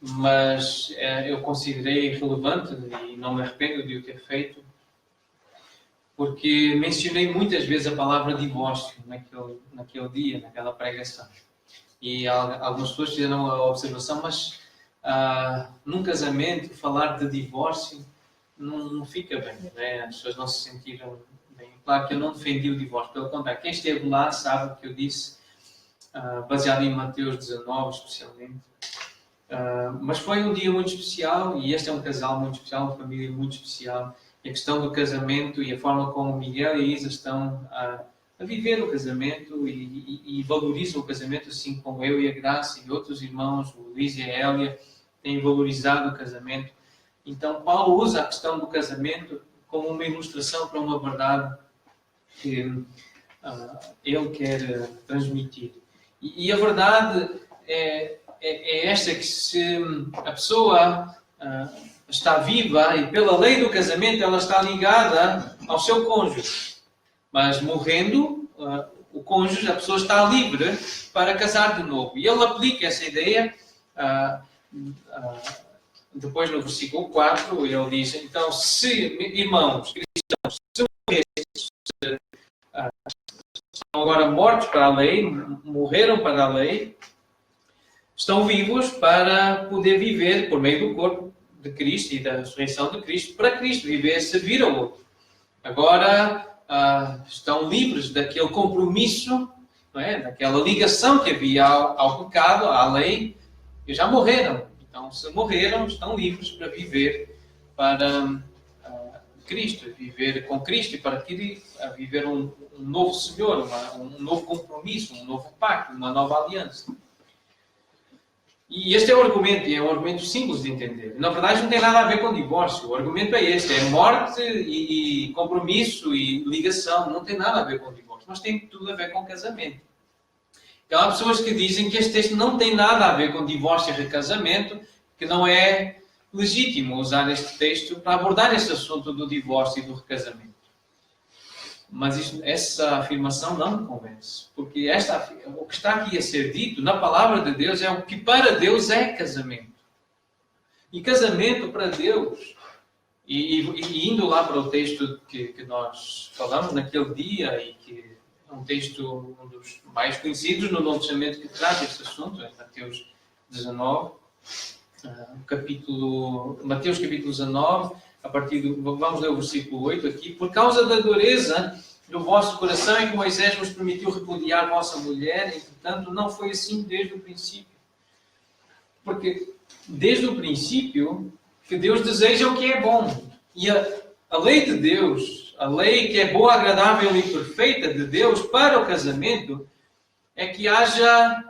mas eu considerei relevante e não me arrependo de o ter feito, porque mencionei muitas vezes a palavra divórcio naquele dia, naquela pregação. E algumas pessoas fizeram a observação, mas num casamento falar de divórcio não fica bem, né? As pessoas não se sentiram bem. Claro que eu não defendi o divórcio, pelo contrário, quem esteve lá sabe o que eu disse, baseado em Mateus 19 especialmente. Mas foi um dia muito especial, e este é um casal muito especial, uma família muito especial. E a questão do casamento e a forma como Miguel e a Isa estão a viver o casamento e valorizam o casamento, assim como eu e a Graça e outros irmãos, o Luís e a Hélia, têm valorizado o casamento. Então, Paulo usa a questão do casamento como uma ilustração para uma verdade que ele quer transmitir. E a verdade é esta, que se a pessoa está viva e pela lei do casamento ela está ligada ao seu cônjuge, mas morrendo o cônjuge, a pessoa está livre para casar de novo. E ele aplica essa ideia depois no versículo 4, ele diz: então, se irmãos cristãos, se morressem, estão agora mortos para a lei, morreram para a lei, estão vivos para poder viver por meio do corpo de Cristo e da ressurreição de Cristo, para Cristo viver, servir ao outro. Agora estão livres daquele compromisso, não é? Daquela ligação que havia ao pecado, à lei, e já morreram. Então, se morreram, estão livres para viver para Cristo, viver com Cristo e para viver um novo Senhor, um novo compromisso, um novo pacto, uma nova aliança. E este é o argumento, e é um argumento simples de entender. Na verdade, não tem nada a ver com divórcio. O argumento é este: é morte e compromisso e ligação. Não tem nada a ver com divórcio, mas tem tudo a ver com casamento. Então, há pessoas que dizem que este texto não tem nada a ver com divórcio e recasamento, que não é legítimo usar este texto para abordar este assunto do divórcio e do recasamento. Mas essa afirmação não me convence, porque o que está aqui a ser dito na palavra de Deus é o que para Deus é casamento. E casamento para Deus, e indo lá para o texto que nós falamos naquele dia, e que é um texto, um dos mais conhecidos no Novo Testamento, que traz este assunto, é Mateus 19, Mateus capítulo 19, vamos ler o versículo 8 aqui. Por causa da dureza do vosso coração é que Moisés vos permitiu repudiar vossa mulher, entretanto não foi assim desde o princípio. Porque desde o princípio que Deus deseja o que é bom. E a lei de Deus, a lei que é boa, agradável e perfeita de Deus para o casamento, é que haja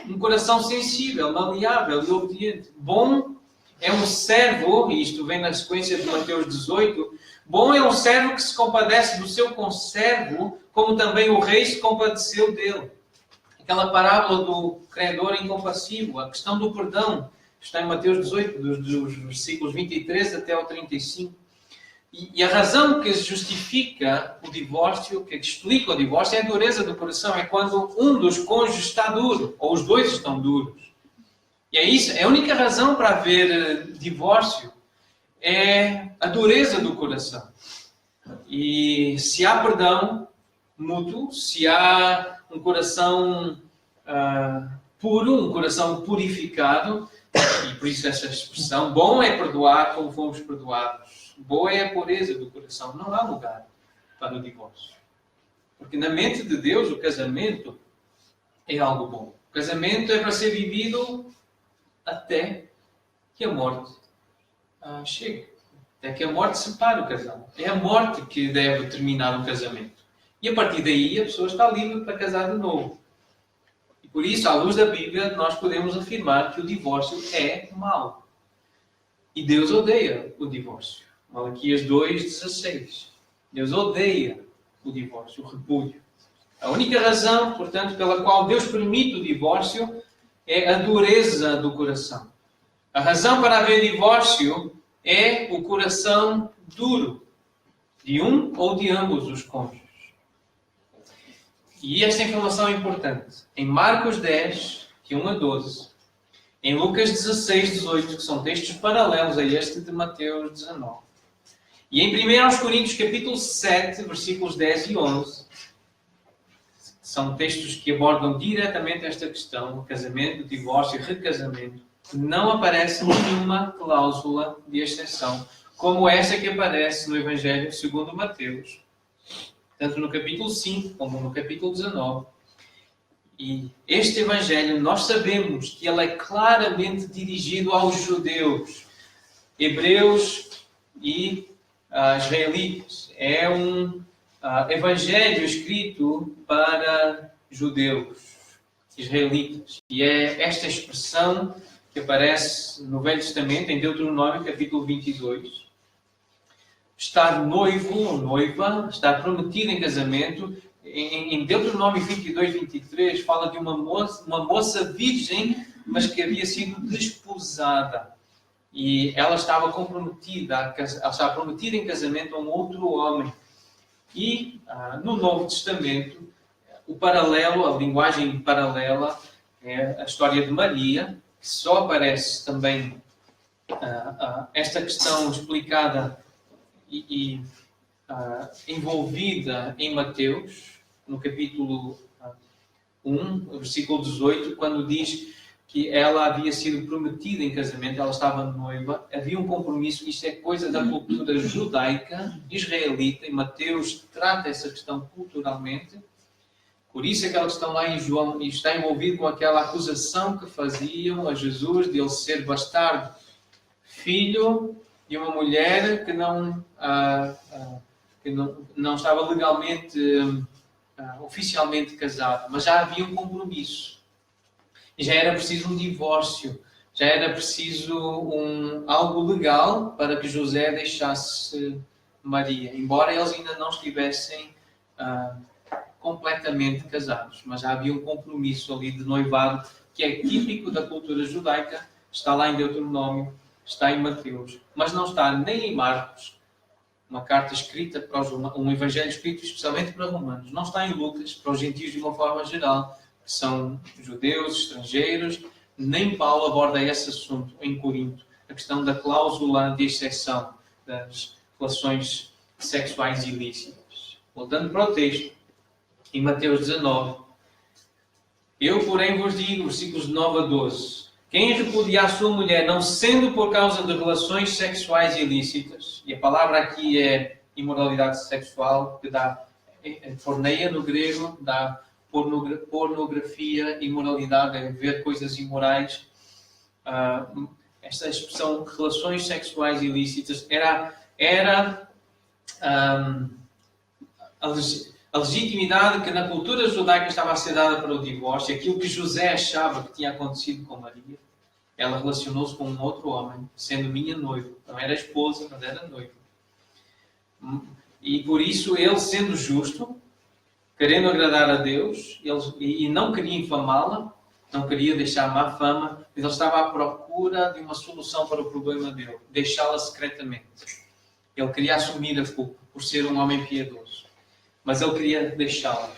um coração sensível, maleável e obediente. Bom é um servo, e isto vem na sequência de Mateus 18, bom é um servo que se compadece do seu conservo, como também o rei se compadeceu dele. Aquela parábola do credor incompassivo, a questão do perdão, está em Mateus 18, dos versículos 23 até ao 35. E a razão que justifica o divórcio, que explica o divórcio, é a dureza do coração. É quando um dos cônjuges está duro, ou os dois estão duros. E é isso, é a única razão para haver divórcio, é a dureza do coração. E se há perdão mútuo, se há um coração puro, um coração purificado, e por isso essa expressão, bom é perdoar como fomos perdoados. Boa é a pureza do coração. Não há lugar para o divórcio. Porque na mente de Deus o casamento é algo bom. O casamento é para ser vivido até que a morte chegue. Até que a morte separe o casal. É a morte que deve terminar o casamento. E a partir daí a pessoa está livre para casar de novo. E por isso, à luz da Bíblia, nós podemos afirmar que o divórcio é mau. E Deus odeia o divórcio. Malaquias 2,16. Deus odeia o divórcio, o repúdio. A única razão, portanto, pela qual Deus permite o divórcio é a dureza do coração. A razão para haver divórcio é o coração duro de um ou de ambos os cônjuges. E esta informação é importante. Em Marcos 10, de 1 a 12, em Lucas 16, 18, que são textos paralelos a este de Mateus 19. E em 1 Coríntios capítulo 7, versículos 10 e 11, são textos que abordam diretamente esta questão do casamento, do divórcio e recasamento. Não aparece nenhuma cláusula de exceção, como essa que aparece no Evangelho segundo Mateus, tanto no capítulo 5 como no capítulo 19. E este Evangelho, nós sabemos que ele é claramente dirigido aos judeus, hebreus e israelitas. É um Evangelho escrito para judeus, israelitas. E é esta expressão que aparece no Velho Testamento, em Deuteronômio, capítulo 22. Estar noivo ou noiva, estar prometido em casamento. Em Deuteronômio 22, 23, fala de uma moça virgem, mas que havia sido desposada. E ela estava comprometida, ela estava prometida em casamento a um outro homem. E no Novo Testamento, o paralelo, a linguagem paralela, é a história de Maria, que só aparece também esta questão explicada e envolvida em Mateus, no capítulo 1, versículo 18, quando diz que ela havia sido prometida em casamento, ela estava noiva, havia um compromisso, isto é coisa da cultura judaica, israelita, e Mateus trata essa questão culturalmente. Por isso aquela questão lá em João está envolvido com aquela acusação que faziam a Jesus de ele ser bastardo, filho de uma mulher que não estava legalmente, oficialmente casado, mas já havia um compromisso. E já era preciso um divórcio, já era preciso algo legal para que José deixasse Maria, embora eles ainda não estivessem completamente casados, mas já havia um compromisso ali de noivado que é típico da cultura judaica, está lá em Deuteronômio, está em Mateus, mas não está nem em Marcos, uma carta escrita para os romanos, um evangelho escrito especialmente para romanos, não está em Lucas, para os gentios de uma forma geral, que são judeus, estrangeiros, nem Paulo aborda esse assunto em Corinto, a questão da cláusula de exceção das relações sexuais ilícitas. Voltando para o texto, em Mateus 19, eu, porém, vos digo, versículos 9 a 12, quem repudiar sua mulher, não sendo por causa de relações sexuais ilícitas, e a palavra aqui é imoralidade sexual, que dá porneia no grego, dá pornografia, imoralidade, é ver coisas imorais. Esta expressão relações sexuais ilícitas era a legitimidade que na cultura judaica estava a ser dada para o divórcio, aquilo que José achava que tinha acontecido com Maria. Ela relacionou-se com um outro homem, sendo minha noiva. Não era esposa, mas era noiva. E por isso ele, sendo justo, querendo agradar a Deus, e não queria infamá-la, não queria deixar má fama, mas ele estava à procura de uma solução para o problema dele, deixá-la secretamente. Ele queria assumir a culpa por ser um homem piedoso, mas ele queria deixá-la.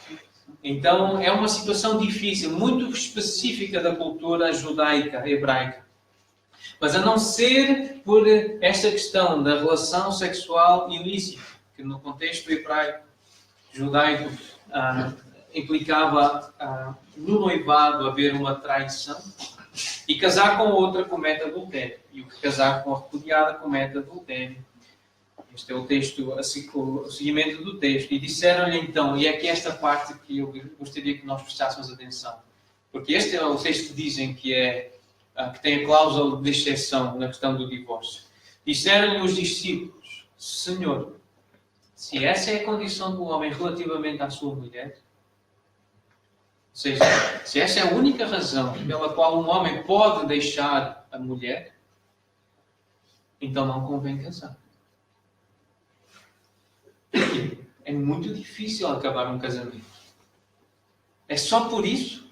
Então é uma situação difícil, muito específica da cultura judaica, hebraica. Mas a não ser por esta questão da relação sexual ilícita, que no contexto hebraico, judaico, implicava no noivado haver uma traição, e casar com outra comete adultério, e o que casar com a repudiada comete adultério. Este é o texto, o seguimento do texto. E disseram-lhe então, e é que esta parte que eu gostaria que nós prestássemos atenção, porque este é o texto que dizem que tem a cláusula de exceção na questão do divórcio. Disseram-lhe os discípulos, Senhor, se essa é a condição do homem relativamente à sua mulher, ou seja, se essa é a única razão pela qual um homem pode deixar a mulher, então não convém casar. É muito difícil acabar um casamento. É só por isso?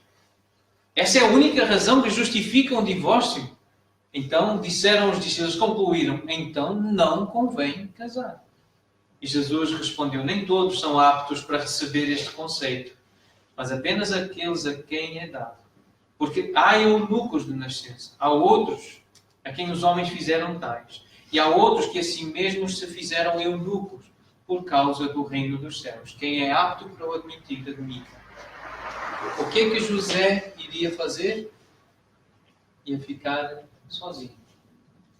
Essa é a única razão que justifica um divórcio? Então, disseram os discípulos, concluíram, então não convém casar. E Jesus respondeu, nem todos são aptos para receber este conceito, mas apenas aqueles a quem é dado. Porque há eunucos de nascença, há outros a quem os homens fizeram tais, e há outros que a si mesmos se fizeram eunucos, por causa do reino dos céus. Quem é apto para o admitir, admita. O que é que José iria fazer? Ia ficar sozinho,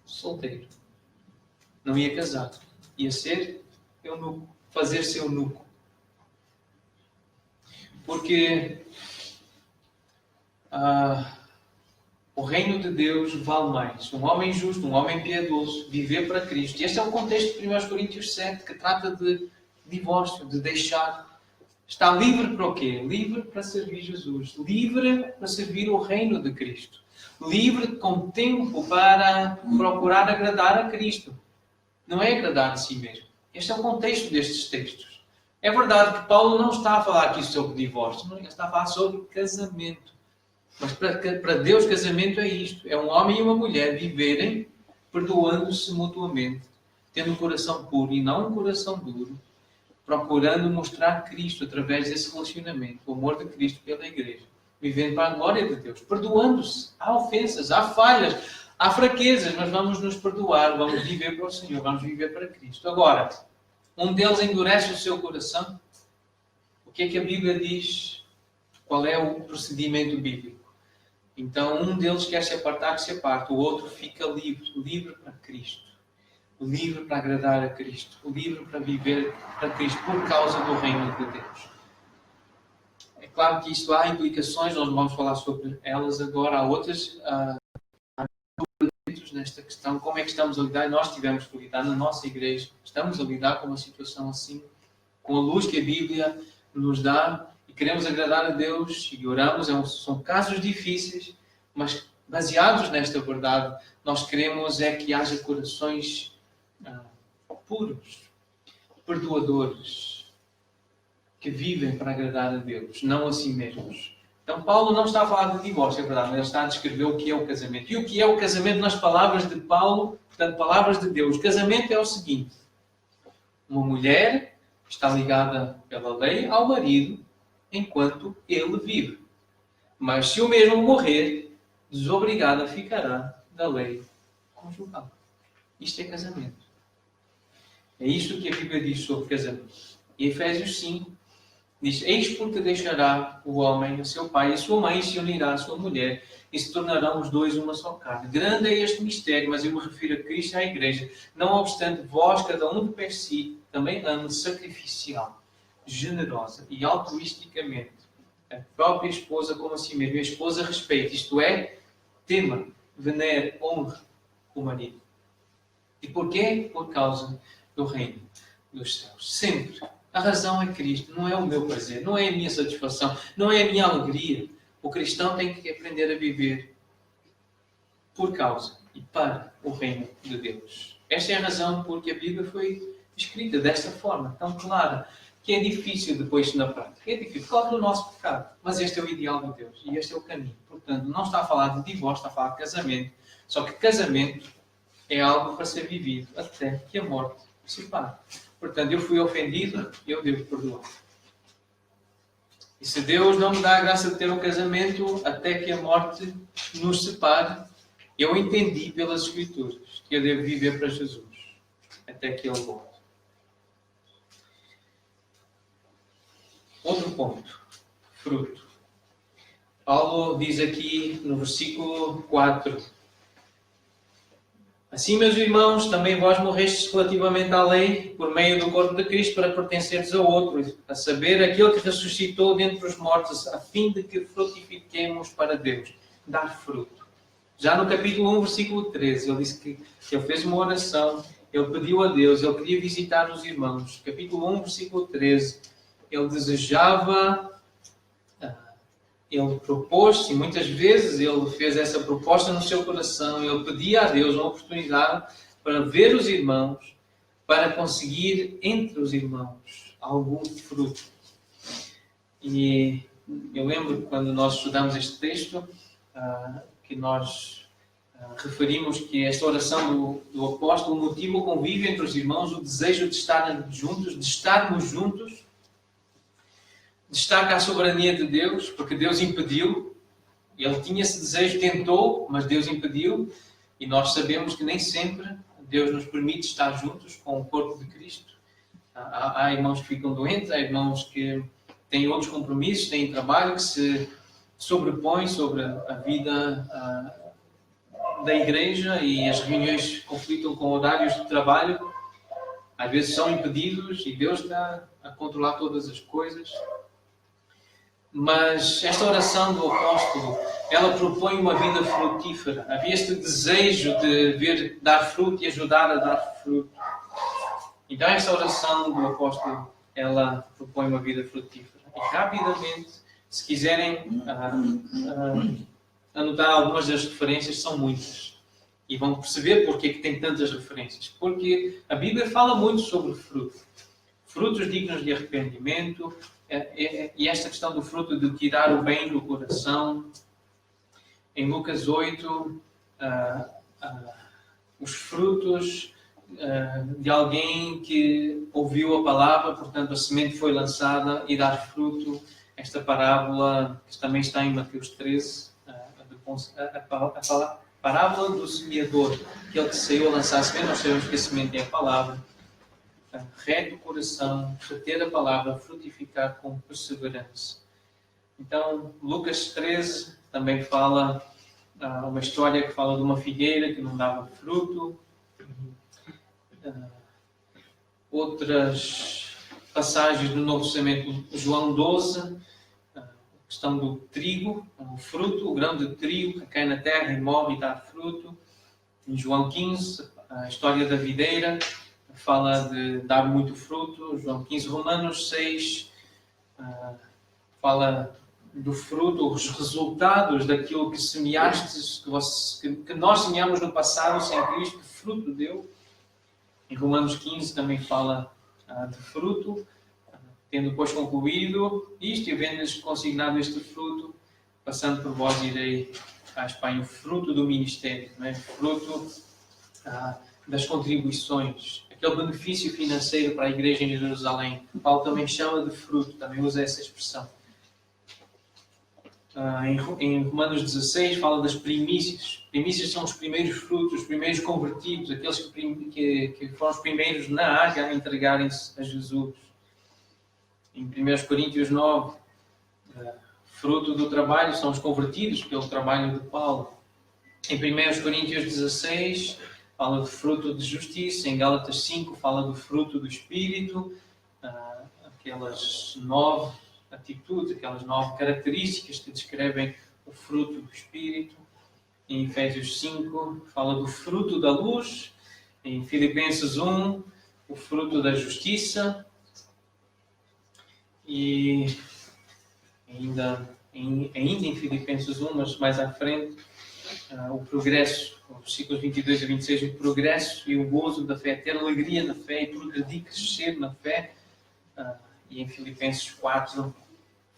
solteiro. Não ia casar. Ia ser eunuco, fazer-se eunuco. Porque o reino de Deus vale mais. Um homem justo, um homem piedoso, viver para Cristo. E este é o contexto de 1 Coríntios 7, que trata de divórcio, de deixar. Está livre para o quê? Livre para servir Jesus. Livre para servir o reino de Cristo. Livre com tempo para procurar agradar a Cristo. Não é agradar a si mesmo. Este é o contexto destes textos. É verdade que Paulo não está a falar aqui sobre divórcio. Não, ele está a falar sobre casamento. Mas para Deus casamento é isto. É um homem e uma mulher viverem perdoando-se mutuamente. Tendo um coração puro e não um coração duro. Procurando mostrar Cristo através desse relacionamento. O amor de Cristo pela igreja. Vivendo para a glória de Deus. Perdoando-se. Há ofensas, há falhas, há fraquezas. Mas vamos nos perdoar. Vamos viver para o Senhor. Vamos viver para Cristo. Agora, um deles endurece o seu coração. O que é que a Bíblia diz? Qual é o procedimento bíblico? Então, um deles quer se apartar, que se aparte. O outro fica livre. Livre para Cristo. Livre para agradar a Cristo. Livre para viver para Cristo por causa do reino de Deus. É claro que isto há implicações, nós vamos falar sobre elas agora. Há outras nesta questão. Como é que estamos a lidar? Nós tivemos que lidar na nossa igreja. Estamos a lidar com uma situação assim, com a luz que a Bíblia nos dá e queremos agradar a Deus e oramos. São casos difíceis, mas baseados nesta verdade, nós queremos é que haja corações puros, perdoadores, que vivem para agradar a Deus, não a si mesmos. Então Paulo não está a falar de divórcio, é verdade, mas ele está a descrever o que é o casamento. E o que é o casamento nas palavras de Paulo, portanto, palavras de Deus. O casamento é o seguinte: uma mulher está ligada pela lei ao marido enquanto ele vive. Mas se o mesmo morrer, desobrigada ficará da lei conjugal. Isto é casamento. É isto que a Bíblia diz sobre casamento. Em Efésios 5, diz: eis porque deixará o homem o seu pai e a sua mãe, e se unirá à sua mulher, e se tornarão os dois uma só carne. Grande é este mistério, mas eu me refiro a Cristo e à Igreja. Não obstante, vós, cada um de per si, também ande sacrificial, generosa e altruisticamente a própria esposa como a si mesma. A esposa respeite, isto é, tema, venere, honre o marido. E porquê? Por causa do reino dos céus. Sempre. A razão é Cristo, não é o meu prazer, não é a minha satisfação, não é a minha alegria. O cristão tem que aprender a viver por causa e para o reino de Deus. Esta é a razão porque a Bíblia foi escrita desta forma, tão clara, que é difícil depois na prática. É difícil, claro, do nosso pecado, mas este é o ideal de Deus e este é o caminho. Portanto, não está a falar de divórcio, está a falar de casamento. Só que casamento é algo para ser vivido até que a morte se separe. Portanto, eu fui ofendido, eu devo perdoar. E se Deus não me dá a graça de ter um casamento até que a morte nos separe, eu entendi pelas Escrituras que eu devo viver para Jesus até que Ele volte. Outro ponto. Fruto. Paulo diz aqui no versículo 4: assim, meus irmãos, também vós morrestes relativamente à lei, por meio do corpo de Cristo, para pertenceres a outro, a saber, aquele que ressuscitou dentre os mortos, a fim de que frutifiquemos para Deus, dar fruto. Já no capítulo 1, versículo 13, ele disse que ele fez uma oração, ele pediu a Deus, ele queria visitar os irmãos. Capítulo 1, versículo 13, ele desejava... Ele propôs-se, e muitas vezes ele fez essa proposta no seu coração. Ele pedia a Deus uma oportunidade para ver os irmãos, para conseguir entre os irmãos algum fruto. E eu lembro que quando nós estudamos este texto, que nós referimos que esta oração do apóstolo motiva o convívio entre os irmãos, o desejo de estar juntos, de estarmos juntos. Destaca a soberania de Deus, porque Deus impediu. Ele tinha esse desejo, tentou, mas Deus impediu. E nós sabemos que nem sempre Deus nos permite estar juntos com o corpo de Cristo. Há irmãos que ficam doentes, há irmãos que têm outros compromissos, têm trabalho que se sobrepõe sobre a vida da igreja, e as reuniões conflitam com horários de trabalho. Às vezes são impedidos e Deus está a controlar todas as coisas. Mas esta oração do apóstolo, ela propõe uma vida frutífera. Havia este desejo de ver dar fruto e ajudar a dar fruto. Então esta oração do apóstolo, ela propõe uma vida frutífera. E rapidamente, se quiserem anotar algumas das referências, são muitas. E vão perceber porque é que tem tantas referências. Porque a Bíblia fala muito sobre fruto. Frutos dignos de arrependimento. E esta questão do fruto de tirar o bem do coração. Em Lucas 8, os frutos de alguém que ouviu a palavra, portanto a semente foi lançada e dar fruto. Esta parábola, que também está em Mateus 13, a parábola do semeador, aquele que saiu a lançar a semente. Nós sabemos que a semente é a palavra. Reto o coração, reter a palavra, frutificar com perseverança. Então, Lucas 13 também fala uma história que fala de uma figueira que não dava fruto. Outras passagens do Novo Testamento, João 12, a questão do trigo, o fruto, o grão de trigo que cai na terra e morre e dá fruto. Em João 15, a história da videira, fala de dar muito fruto. João 15, Romanos 6, fala do fruto, os resultados daquilo que semeastes, que nós semeamos no passado sem Cristo, que fruto deu. Em Romanos 15 também fala de fruto, tendo depois concluído isto e havendo-lhes consignado este fruto, passando por vós irei à Espanha, o fruto do ministério, não é? Fruto das contribuições, aquele benefício financeiro para a igreja em Jerusalém. Paulo também chama de fruto, também usa essa expressão. Em Romanos 16 fala das primícias. Primícias são os primeiros frutos, os primeiros convertidos, aqueles que foram os primeiros na área a entregarem-se a Jesus. Em 1 Coríntios 9, fruto do trabalho são os convertidos pelo trabalho de Paulo. Em 1 Coríntios 16 fala de fruto de justiça. Em Gálatas 5 fala do fruto do Espírito, aquelas 9 atitudes, aquelas 9 características que descrevem o fruto do Espírito. Em Efésios 5 fala do fruto da luz. Em Filipenses 1, o fruto da justiça. E ainda em Filipenses 1, mas mais à frente, o progresso, versículos 22 a 26, o progresso e o gozo da fé, ter alegria na fé e progredir, crescer na fé. E em Filipenses 4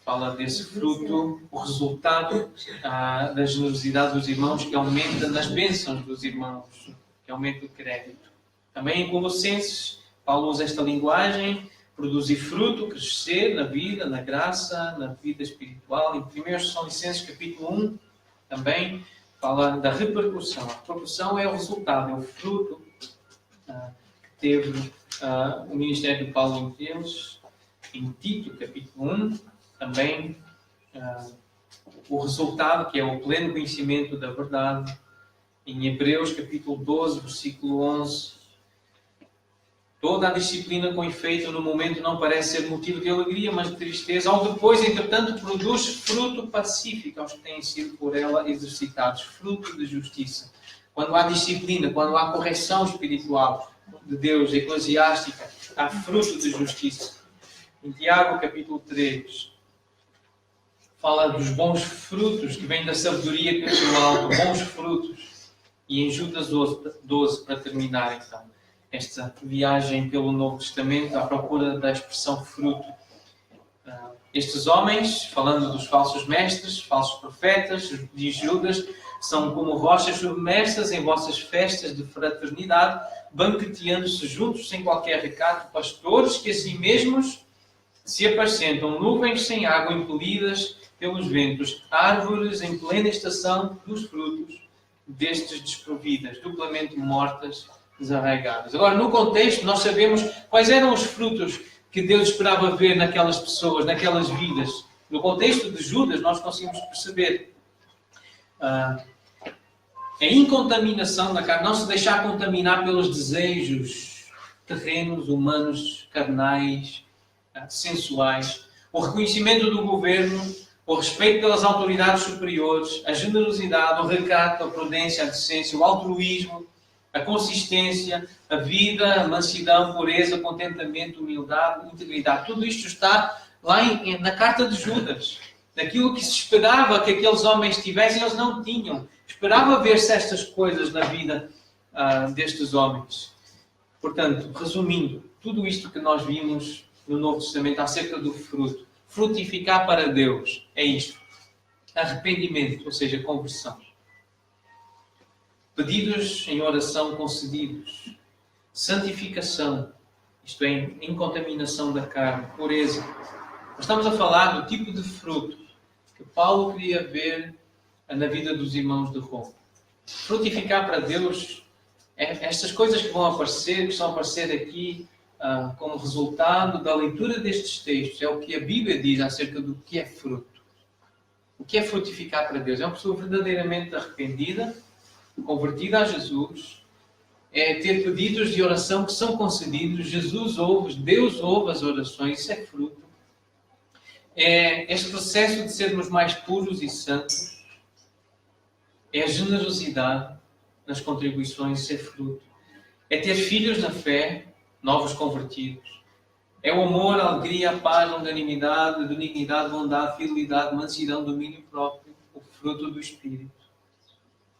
fala desse fruto, o resultado da generosidade dos irmãos, que aumenta nas bênçãos dos irmãos, que aumenta o crédito. Também em Colossenses, Paulo usa esta linguagem, produzir fruto, crescer na vida, na graça, na vida espiritual. Em 1 Tessalonicenses, capítulo 1, também fala da repercussão. A repercussão é o resultado, é o fruto que teve o ministério de Paulo entre eles. Em Tito, capítulo 1, também o resultado, que é o pleno conhecimento da verdade. Em Hebreus, capítulo 12, versículo 11, toda a disciplina com efeito no momento não parece ser motivo de alegria, mas de tristeza. Ao depois, entretanto, produz fruto pacífico aos que têm sido por ela exercitados. Fruto de justiça. Quando há disciplina, quando há correção espiritual de Deus, eclesiástica, há fruto de justiça. Em Tiago, capítulo 3, fala dos bons frutos que vêm da sabedoria que vem do alto. Bons frutos. E em Judas 12, para terminar então, esta viagem pelo Novo Testamento à procura da expressão fruto. Estes homens, falando dos falsos mestres, falsos profetas, de Judas, são como rochas submersas em vossas festas de fraternidade, banqueteando-se juntos sem qualquer recato, pastores que a si mesmos se apacentam, nuvens sem água impelidas pelos ventos, árvores em plena estação dos frutos destes desprovidas, duplamente mortas, desarraigadas. Agora, no contexto, nós sabemos quais eram os frutos que Deus esperava ver naquelas pessoas, naquelas vidas. No contexto de Judas, nós conseguimos perceber a incontaminação da carne, não se deixar contaminar pelos desejos terrenos, humanos, carnais, sensuais, o reconhecimento do governo, o respeito pelas autoridades superiores, a generosidade, o recato, a prudência, a decência, o altruísmo, a consistência, a vida, a mansidão, pureza, contentamento, humildade, integridade. Tudo isto está lá na carta de Judas. Daquilo que se esperava que aqueles homens tivessem, eles não tinham. Esperava ver-se estas coisas na vida destes homens. Portanto, resumindo, tudo isto que nós vimos no Novo Testamento acerca do fruto, frutificar para Deus, é isto. Arrependimento, ou seja, conversão. Pedidos em oração concedidos. Santificação, isto é, incontaminação da carne, pureza. Nós estamos a falar do tipo de fruto que Paulo queria ver na vida dos irmãos de Roma. Frutificar para Deus, estas coisas que vão aparecer, que estão a aparecer aqui como resultado da leitura destes textos, é o que a Bíblia diz acerca do que é fruto. O que é frutificar para Deus? É uma pessoa verdadeiramente arrependida, convertida a Jesus, é ter pedidos de oração que são concedidos, Jesus ouve, Deus ouve as orações, isso é fruto. É este processo de sermos mais puros e santos, é a generosidade nas contribuições, isso é fruto. É ter filhos na fé, novos convertidos. É o amor, a alegria, a paz, a longanimidade, benignidade, bondade, fidelidade, mansidão, domínio próprio, o fruto do Espírito.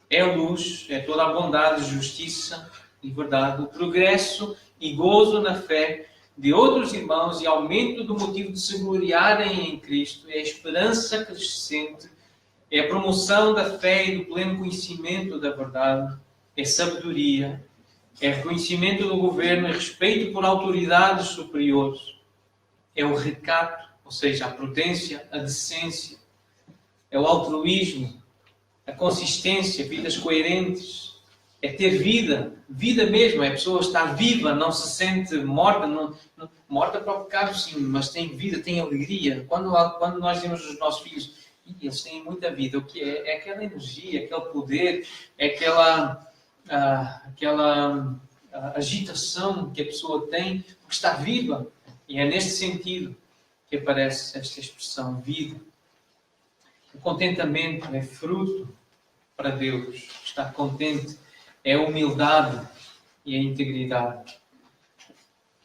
É a luz, é toda a bondade, justiça e verdade, o progresso e gozo na fé de outros irmãos e aumento do motivo de se gloriarem em Cristo, é a esperança crescente, é a promoção da fé e do pleno conhecimento da verdade, é sabedoria, é reconhecimento do governo e respeito por autoridades superiores, é o recato, ou seja, a prudência, a decência, é o altruísmo, a consistência, vidas coerentes, é ter vida, vida mesmo, é a pessoa estar viva, não se sente morta, morta para o pecado sim, mas tem vida, tem alegria. Quando nós vemos os nossos filhos, eles têm muita vida, o que é? É aquela energia, aquele poder, é aquela agitação que a pessoa tem, porque está viva. E é neste sentido que aparece esta expressão, vida. O contentamento é fruto para Deus. Estar contente é a humildade e a integridade.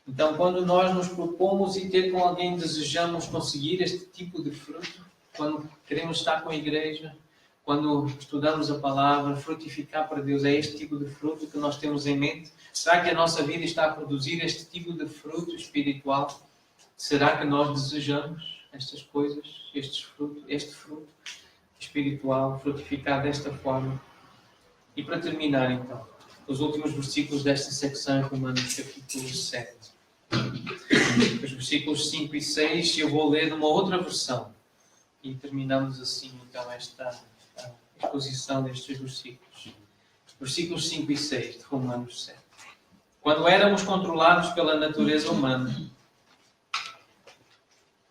Então, quando nós nos propomos e ter com alguém, desejamos conseguir este tipo de fruto, quando queremos estar com a igreja, quando estudamos a palavra, frutificar para Deus, é este tipo de fruto que nós temos em mente? Será que a nossa vida está a produzir este tipo de fruto espiritual? Será que nós desejamos estas coisas, este fruto espiritual, frutificar desta forma? E para terminar, então, os últimos versículos desta secção em Romanos, capítulo 7. Os versículos 5 e 6 eu vou ler numa outra versão. E terminamos assim, então, esta exposição destes versículos. Versículos 5 e 6 de Romanos 7. Quando éramos controlados pela natureza humana,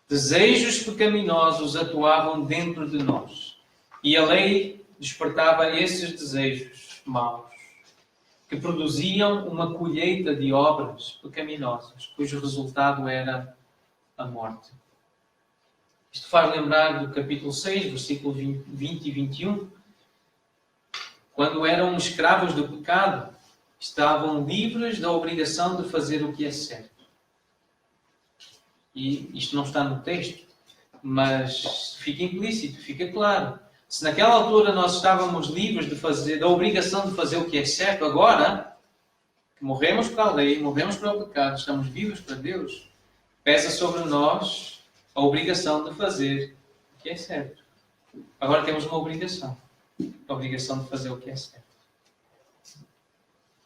desejos pecaminosos atuavam dentro de nós. E a lei despertava esses desejos maus, que produziam uma colheita de obras pecaminosas, cujo resultado era a morte. Isto faz lembrar do capítulo 6, versículos 20 e 21. Quando eram escravos do pecado, estavam livres da obrigação de fazer o que é certo. E isto não está no texto, mas fica implícito, fica claro. Se naquela altura nós estávamos livres da obrigação de fazer o que é certo, agora que morremos para a lei, morremos para o pecado, estamos vivos para Deus, pesa sobre nós a a obrigação de fazer o que é certo. Agora temos uma obrigação. A obrigação de fazer o que é certo.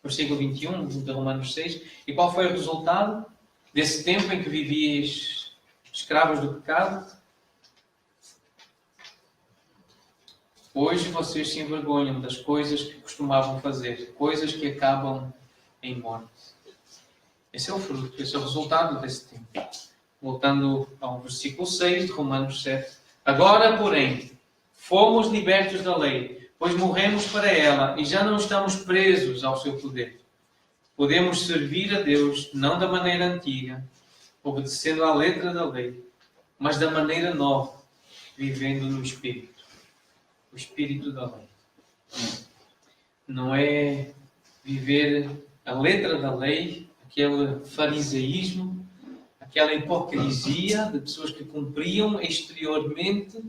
Versículo 21 de Romanos 6. E qual foi o resultado desse tempo em que vivíeis escravos do pecado? Hoje vocês se envergonham das coisas que costumavam fazer, coisas que acabam em morte. Esse é o fruto, esse é o resultado desse tempo. Voltando ao versículo 6 de Romanos 7. Agora, porém, fomos libertos da lei, pois morremos para ela e já não estamos presos ao seu poder. Podemos servir a Deus não da maneira antiga, obedecendo à letra da lei, mas da maneira nova, vivendo no Espírito. O Espírito da lei. Não é viver a letra da lei, aquele farisaísmo, aquela hipocrisia de pessoas que cumpriam exteriormente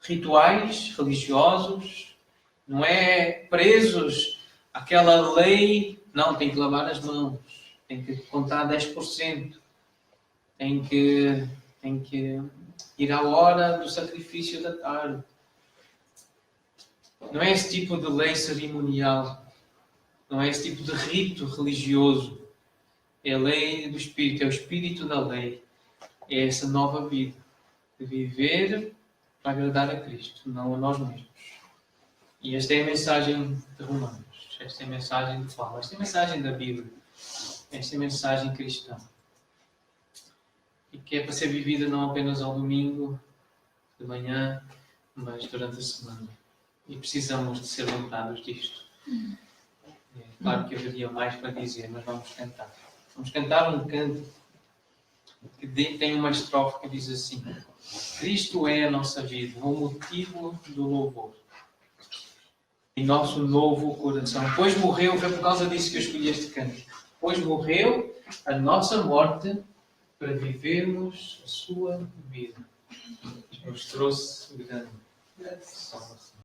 rituais religiosos, não é presos àquela lei, não, tem que lavar as mãos, tem que contar 10%, tem que ir à hora do sacrifício da tarde. Não é esse tipo de lei cerimonial, não é esse tipo de rito religioso. É a lei do Espírito, é o Espírito da lei. É essa nova vida de viver para agradar a Cristo, não a nós mesmos. E esta é a mensagem de Romanos. Esta é a mensagem de Paulo. Esta é a mensagem da Bíblia. Esta é a mensagem cristã. E que é para ser vivida não apenas ao domingo, de manhã, mas durante a semana. E precisamos de ser lembrados disto. É claro que haveria mais para dizer, mas vamos cantar. Vamos cantar um canto que tem uma estrofe que diz assim: Cristo é a nossa vida, o motivo do louvor. Em nosso novo coração. Pois morreu, foi por causa disso que eu escolhi este canto. Pois morreu a nossa morte para vivermos a sua vida. Nos trouxe grande salvação.